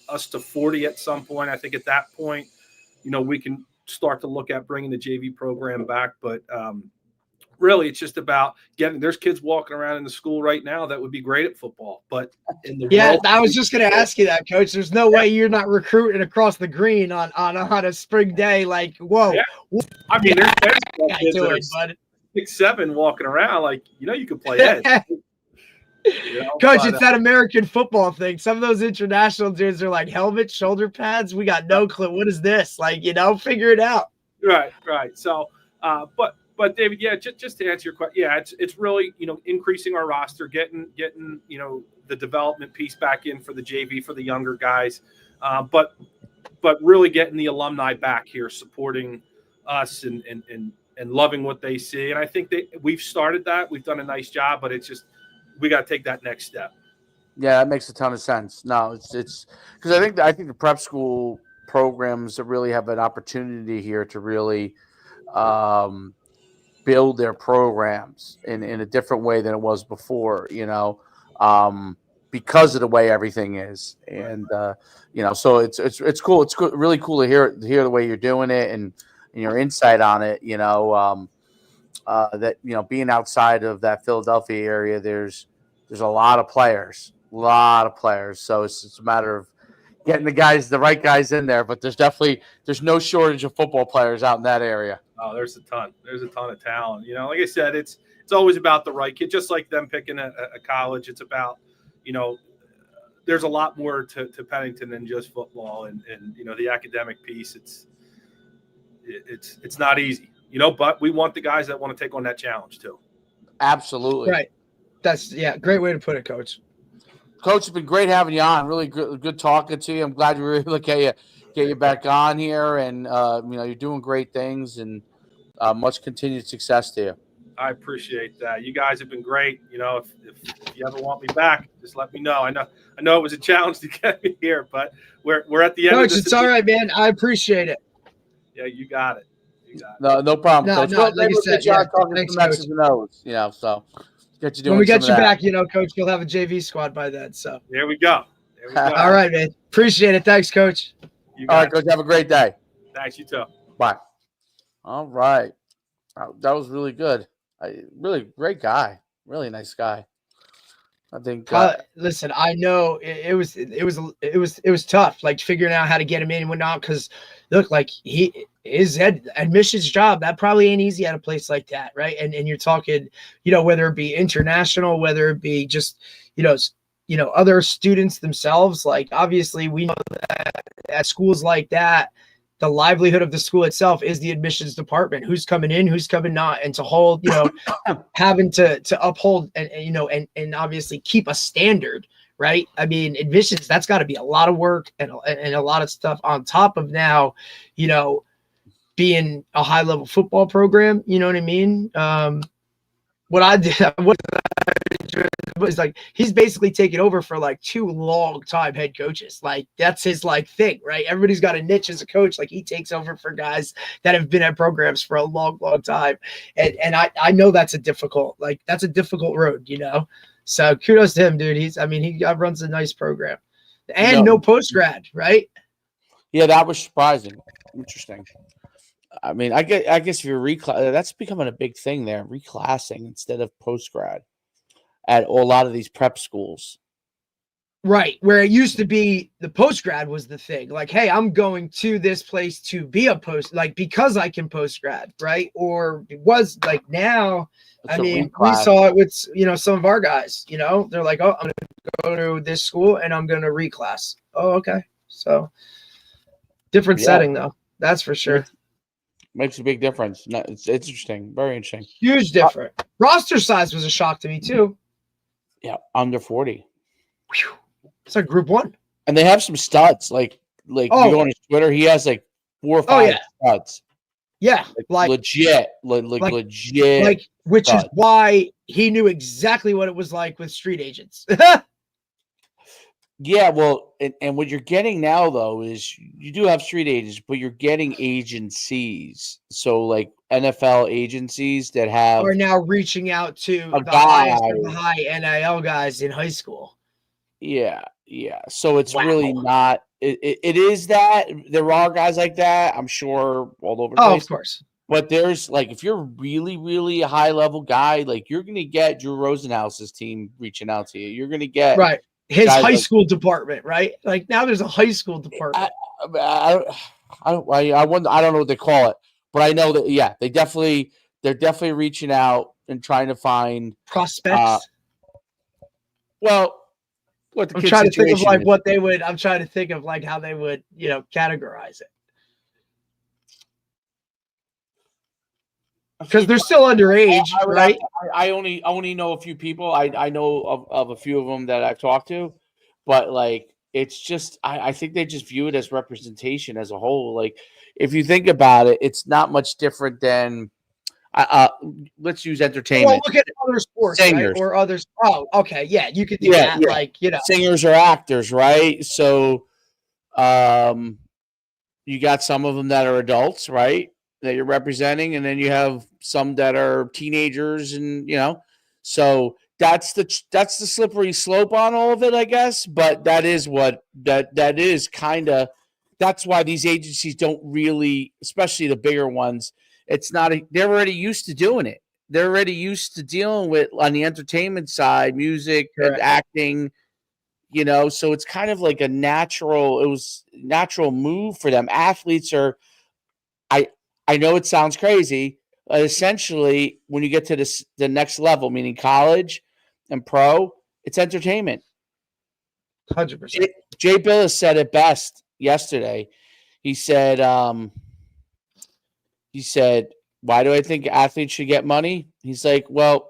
us to 40 at some point. I think at that point, we can start to look at bringing the JV program back. But really, it's just about there's kids walking around in the school right now that would be great at football. But
I was just going to ask you that, Coach. There's no way you're not recruiting across the green on a spring day. Like, whoa.
Yeah. I mean, there's kids that are 6'7" walking around. Like, you could play edge.
Coach, it's that American football thing. Some of those international dudes are like helmets, shoulder pads. We got no clue. What is this? Like, figure it out.
Right. So, but David, yeah, just to answer your question, yeah, it's really, increasing our roster, getting, the development piece back in for the JV for the younger guys, but really getting the alumni back here, supporting us and loving what they see. And I think we've started that. We've done a nice job, but it's just, we got to take that next step.
Yeah, that makes a ton of sense. No, it's because I think the prep school programs really have an opportunity here to really build their programs in a different way than it was before, because of the way everything is. And so it's cool. It's really cool to hear the way you're doing it and your insight on it. That being outside of that Philadelphia area, there's a lot of players. So it's a matter of getting the right guys in there. But there's no shortage of football players out in that area.
Oh, there's a ton of talent. Like I said, it's always about the right kid, just like them picking a college. It's about, there's a lot more to Pennington than just football and the academic piece. It's not easy, but we want the guys that want to take on that challenge too.
Absolutely.
Right. That's great way to put it, Coach.
Coach, it's been great having you on. Really good talking to you. I'm glad we were able to get you back on here, and you're doing great things, and much continued success to you.
I appreciate that. You guys have been great. If you ever want me back, just let me know. I know it was a challenge to get me here, but we're at the end.
Coach,
of this.
It's all right, man. I appreciate it.
Yeah, you got it.
No problem.
No,
Coach.
like you said,
thanks, X's and O's, so get you doing.
When we get you back, Coach, you'll have a JV squad by then. So
there we go.
All right, man. Appreciate it. Thanks, Coach.
All right, Coach. Have a great day.
Thanks. You too.
Bye. All right. That was really good. Really great guy. Really nice guy. I think.
Listen, I know it was tough, like figuring out how to get him in and whatnot. Because look, like his admissions job, that probably ain't easy at a place like that, right? And you're talking, whether it be international, whether it be just, other students themselves. Like obviously, we know that at schools like that, the livelihood of the school itself is the admissions department, who's coming in, who's coming not, and to hold, having to uphold and obviously keep a standard, right? I mean, admissions, that's got to be a lot of work and a lot of stuff on top of now, being a high level football program, you know what I mean? What I did was like, he's basically taken over for like 2 long time head coaches. Like that's his thing, right? Everybody's got a niche as a coach. Like he takes over for guys that have been at programs for a long, long time. And I know that's a difficult road, So kudos to him, dude. He runs a nice program and no post grad, right?
Yeah, that was surprising. Interesting. I guess if you're that's becoming a big thing there, reclassing instead of post grad at a lot of these prep schools.
Right. Where it used to be the post grad was the thing. Like, hey, I'm going to this place to be a because I can post grad, right? Or it was like now, we saw it with, some of our guys, they're like, oh, I'm going to go to this school and I'm going to reclass. Oh, okay. So different setting though. That's for sure.
Makes a big difference. It's interesting. Very interesting.
Huge difference. Roster size was a shock to me too.
Yeah, under 40.
Whew. It's like group 1.
And they have some studs. Like you go on his Twitter, he has like 4 or 5 studs.
Yeah, like
legit.
Like which studs. Is why he knew exactly what it was like with street agents.
Yeah, well, and what you're getting now, though, is you do have street agents, but you're getting agencies. So, like NFL agencies that are
now reaching out to the highest of the high NIL guys in high school.
Yeah. So it's really not. It is that there are guys like that. I'm sure all over the place.
Of course.
But there's if you're really, really a high level guy, you're going to get Drew Rosenhaus's team reaching out to you. You're going to get
his high school department, right? Like now there's a high school department.
I don't know what they call it, but I know that they're definitely reaching out and trying to find
prospects.
What the
I'm trying to think of I'm trying to think of how they would, categorize it. Because they're still underage, right?
I only know a few people. I know of a few of them that I've talked to, but it's just I think they just view it as representation as a whole. If you think about it, it's not much different than let's use entertainment.
Well, look at other sports,
singers,
right? Or others. Oh, okay, yeah, you could do that. Yeah.
Singers or actors, right? So, you got some of them that are adults, right? That you're representing, and then you have some that are teenagers, and so that's the slippery slope on all of it, I guess. But that is what that is kind of. That's why these agencies don't really, especially the bigger ones. It's not. They're already used to doing it. They're already used to dealing with on the entertainment side, music and acting. So it's kind of like a natural. It was natural move for them. Athletes are. I know it sounds crazy. Essentially, when you get to the next level, meaning college and pro, it's entertainment.
100%.
Jay Billis said it best yesterday. He said, why do I think athletes should get money? He's like, well,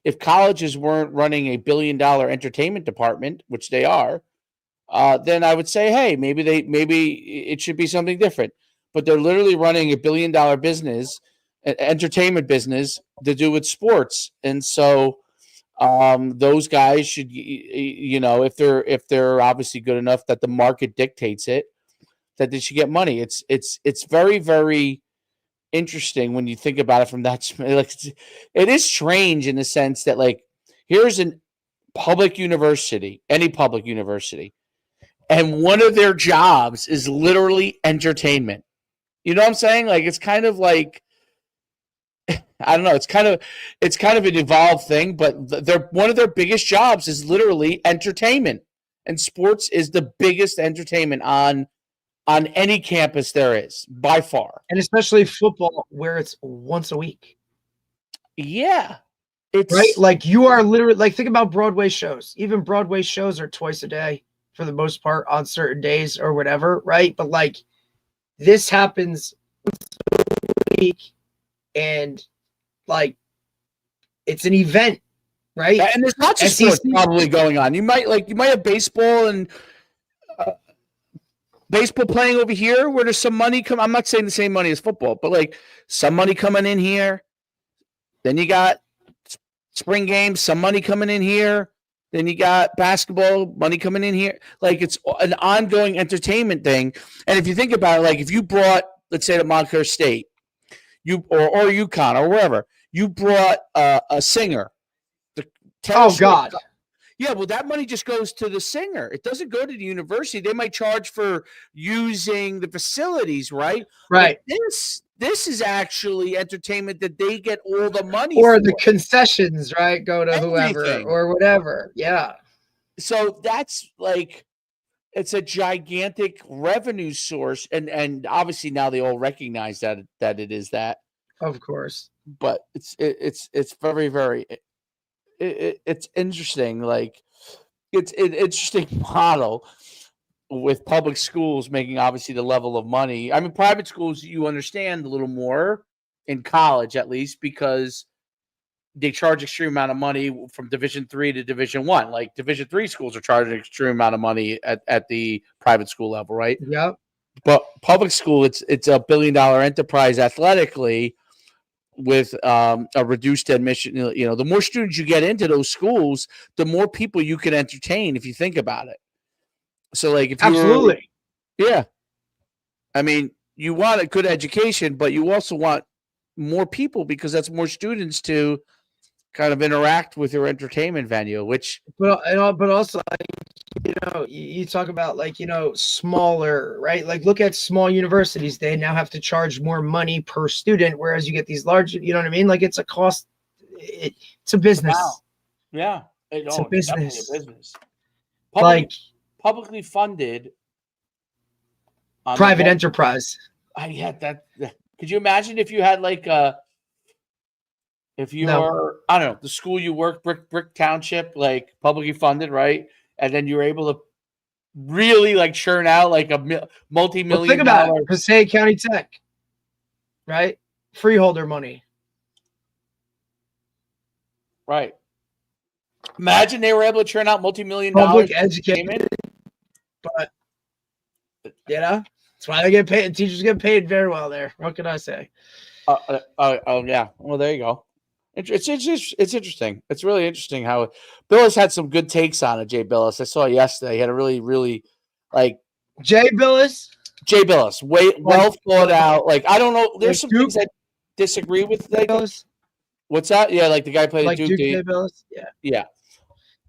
if colleges weren't running a $1 billion entertainment department, which they are, then I would say, hey, maybe it should be something different. But they're literally running a $1 billion business, entertainment business to do with sports. And so those guys should, if they're obviously good enough that the market dictates it, that they should get money. It's very, very interesting when you think about it from that. Like, it is strange in the sense that, like, here's a public university, any public university, and one of their jobs is literally entertainment. You know what I'm saying? Like, it's kind of like, I don't know. It's kind of an evolved thing, but one of their biggest jobs is literally entertainment, and sports is the biggest entertainment on any campus there is by far,
and especially football, where it's once a week.
Yeah, it's
right. Like, you are literally, like, think about Broadway shows. Even Broadway shows are twice a day for the most part on certain days or whatever, right? But like, this happens once a week, and like, it's an event, right?
And there's lots of sports probably going on. You might have baseball and baseball playing over here where there's some money come. I'm not saying the same money as football, but like some money coming in here. Then you got spring games, some money coming in here. Then you got basketball money coming in here. Like, it's an ongoing entertainment thing. And if you think about it, like, if you brought, let's say, to Montclair State, or UConn or wherever, you brought a singer.
God.
Yeah, well, that money just goes to the singer. It doesn't go to the university. They might charge for using the facilities, right?
Right.
But this is actually entertainment that they get all the money
or
for.
the concessions, right? Go to
Everything.
whoever or whatever. Yeah.
So that's like, it's a gigantic revenue source, and obviously now they all recognize that it is that.
Of course.
But it's very, very. It's interesting. Like, it's an interesting model with public schools making obviously the level of money. I mean, private schools, you understand a little more in college, at least, because they charge extreme amount of money from Division III to Division I. Like, Division III schools are charging an extreme amount of money at the private school level, right?
Yep.
But public school, it's a $1 billion enterprise athletically, with a reduced admission. The more students you get into those schools, the more people you can entertain, if you think about it. So, like, if
absolutely,
yeah, I mean, you want a good education, but you also want more people, because that's more students to kind of interact with your entertainment venue. Which,
but also, you talk about, like, smaller, right? Like, look at small universities. They now have to charge more money per student, whereas you get these large, you know what I mean? Like, it's a cost. It's a business.
Wow. Yeah.
It's a business.
Publicly funded.
Private enterprise.
I had that. Could you imagine if you had like if you were, I don't know, the school you work, Brick Township, like publicly funded, right? And then you were able to really like churn out like a multi-million.
Think about it. Passaic County Tech, right? Freeholder money.
Right. Imagine they were able to churn out multi-million
public education. But that's why they get paid. Teachers get paid very well there. What can I say?
Yeah. Well, there you go. It's interesting. It's really interesting how Billis had some good takes on it. Jay Billis, I saw it yesterday. He had a really, really like
Jay Billis,
well thought out. Like, I don't know. There's some things I disagree with. Like, What's that? Yeah, like the guy played
Like
at Duke.
Duke Billis? Yeah.
Yeah.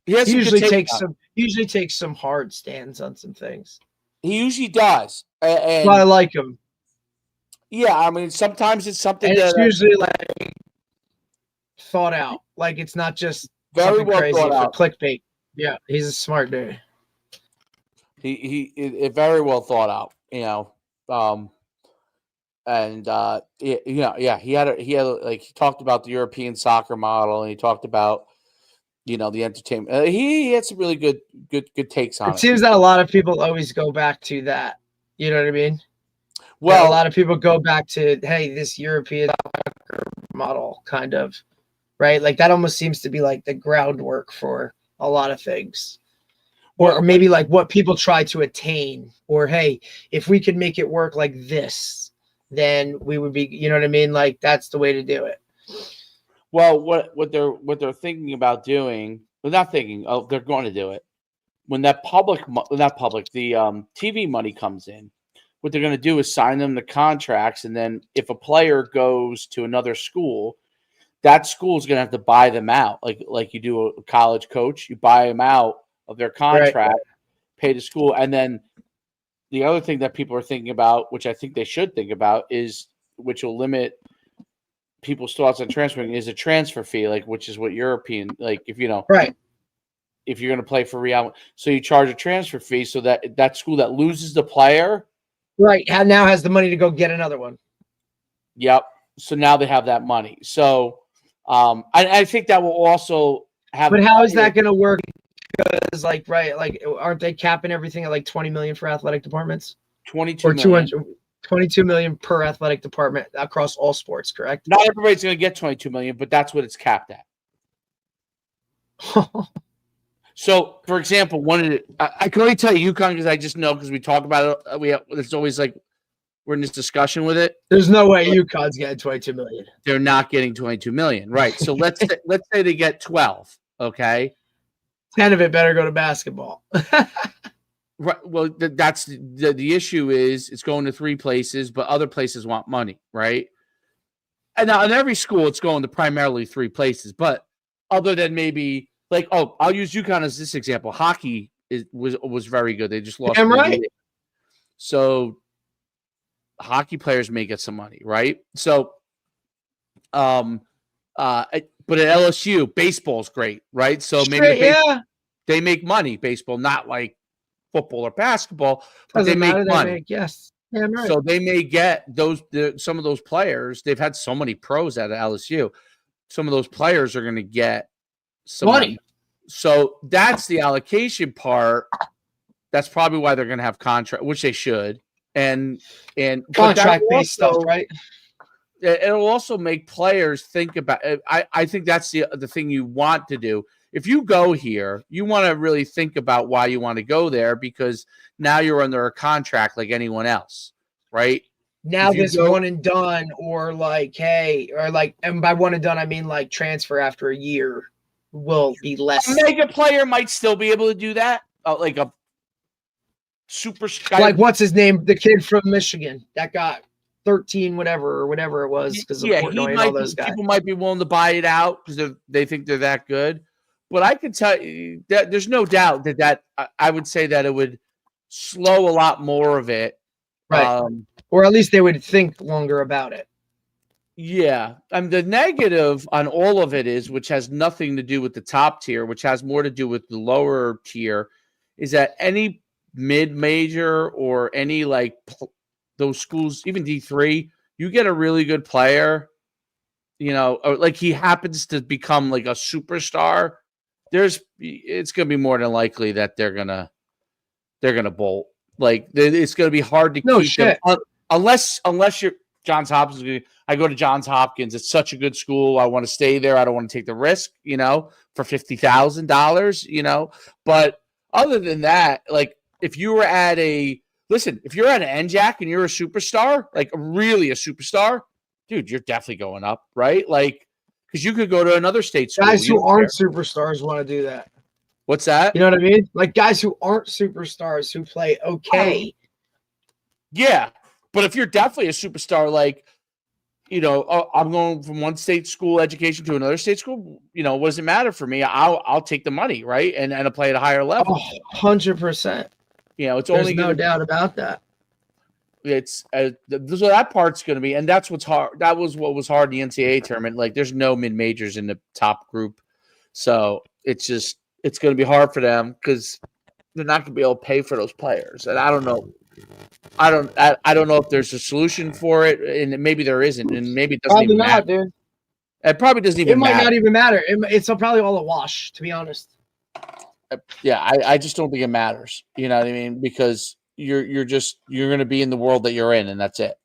He has
He
some
usually
good
takes some hard stands on some things.
He usually does. And
But I like him.
yeah, I mean, sometimes it's something
And
that
it's usually like thought out. Like it's not just
very
something
well
crazy
thought
for
out.
clickbait. Yeah, he's a smart dude.
It very well thought out, you know. He had like he talked about the European soccer model, and he talked about the entertainment. He had some really good takes on
It
it.
seems that a lot of people always go back to that. You know what I mean?
Well,
that a lot of people go back to, hey, this European soccer model kind of, right? Like that almost seems to be like the groundwork for a lot of things. Or maybe like what people try to attain, or hey, if we could make it work like this, then we would be, you know what I mean? Like that's the way to do it.
Well, what they're thinking about doing, well, not thinking, they're going to do it. When that the TV money comes in, what they're going to do is sign them the contracts, and then if a player goes to another school, that school is going to have to buy them out, like you do a college coach, you buy them out of their contract, right. Pay the school, and then the other thing that people are thinking about, which I think they should think about, is which will limit people's thoughts on transferring, is a transfer fee, like which is what European, like if
right.
If you're going to play for Real, so you charge a transfer fee so that school that loses the player,
right, now has the money to go get another one.
Yep. So now they have that money. So I think that will also have.
But how is that going to work? Because like aren't they capping everything at like 20 million for athletic departments?
22
or
million.
22 million per athletic department across all sports, correct?
Not everybody's going to get 22 million, but that's what it's capped at. So, for example, I can only tell you UConn because I just know, because we talk about it. It's always like we're in this discussion with it.
There's no way UConn's getting 22 million.
They're not getting 22 million, right? So let's say they get 12. Okay,
10 of it better go to basketball.
Right. Well, that's the issue is it's going to 3 places, but other places want money, right? And now in every school, it's going to primarily 3 places, but other than maybe like, I'll use UConn as this example. Hockey was very good. They just lost.
Damn right.
So hockey players may get some money, right? So, but at LSU, baseball's great, right? So maybe they make money. Baseball, not like football or basketball, but they make money.
Yes. Yeah, right.
So they may get some of those players. They've had so many pros at LSU. Some of those players are going to get some money. So that's the allocation part. That's probably why they're going to have contract, which they should. And
contract-based stuff, right?
It'll also make players think about it. I think that's the thing you want to do. If you go here, you want to really think about why you want to go there, because now you're under a contract like anyone else, right?
Now this one and done, or like, hey, or like, and by one and done, I mean like transfer after a year will be less.
A mega player might still be able to do that, like a super.
Like what's his name? The kid from Michigan that got 13, whatever it was, because of Portnoy and all those guys.
People might be willing to buy it out because they think they're that good. But I can tell you that there's no doubt that I would say that it would slow a lot more of it.
Right. Or at least they would think longer about it.
Yeah. The negative on all of it is, which has nothing to do with the top tier, which has more to do with the lower tier, is that any mid-major or any like those schools, even D3, you get a really good player, or like he happens to become like a superstar. It's going to be more than likely that they're gonna bolt. Like it's going to be hard to keep them unless you're Johns Hopkins. I go to Johns Hopkins. It's such a good school. I want to stay there. I don't want to take the risk, for $50,000, But other than that, like if you're at an NJAC and you're a superstar, like really a superstar, dude, you're definitely going up, right? Like. Because you could go to another state school.
Guys who aren't superstars want to do that.
What's that?
You know what I mean? Like guys who aren't superstars who play okay.
Yeah. But if you're definitely a superstar, like I'm going from one state school education to another state school. What does it matter for me? I'll take the money, right? And I'll play at a higher level.
100%.
It's
There's
only
no doubt about that.
It's so that part's going to be, and that's what's hard. That was what was hard in the NCAA tournament. Like, there's no mid majors in the top group, so it's going to be hard for them because they're not going to be able to pay for those players. And I don't know. I don't know if there's a solution for it, and maybe there isn't, and maybe it doesn't
Probably
even
not,
matter.
dude.
It probably doesn't even matter.
It might not even matter. It's probably all a wash, to be honest.
Yeah, I just don't think it matters. You know what I mean? Because you're going to be in the world that you're in, and that's it.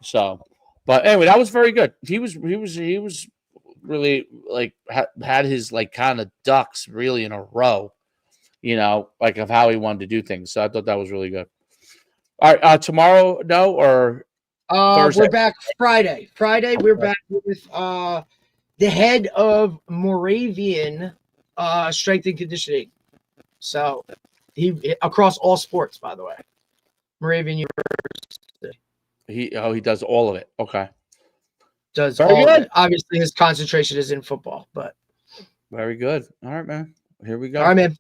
So, but anyway, that was very good. He was really like had his like kind of ducks really in a row, like of how he wanted to do things. So I thought that was really good. All right, tomorrow, no, or Thursday?
We're back Friday. We're back with the head of Moravian strength and conditioning. So he across all sports, by the way. Moravian University.
He does all of it. Okay.
Does
very
all
good.
of it. Obviously his concentration is in football, but
very good. All right, man. Here we go.
All right, man.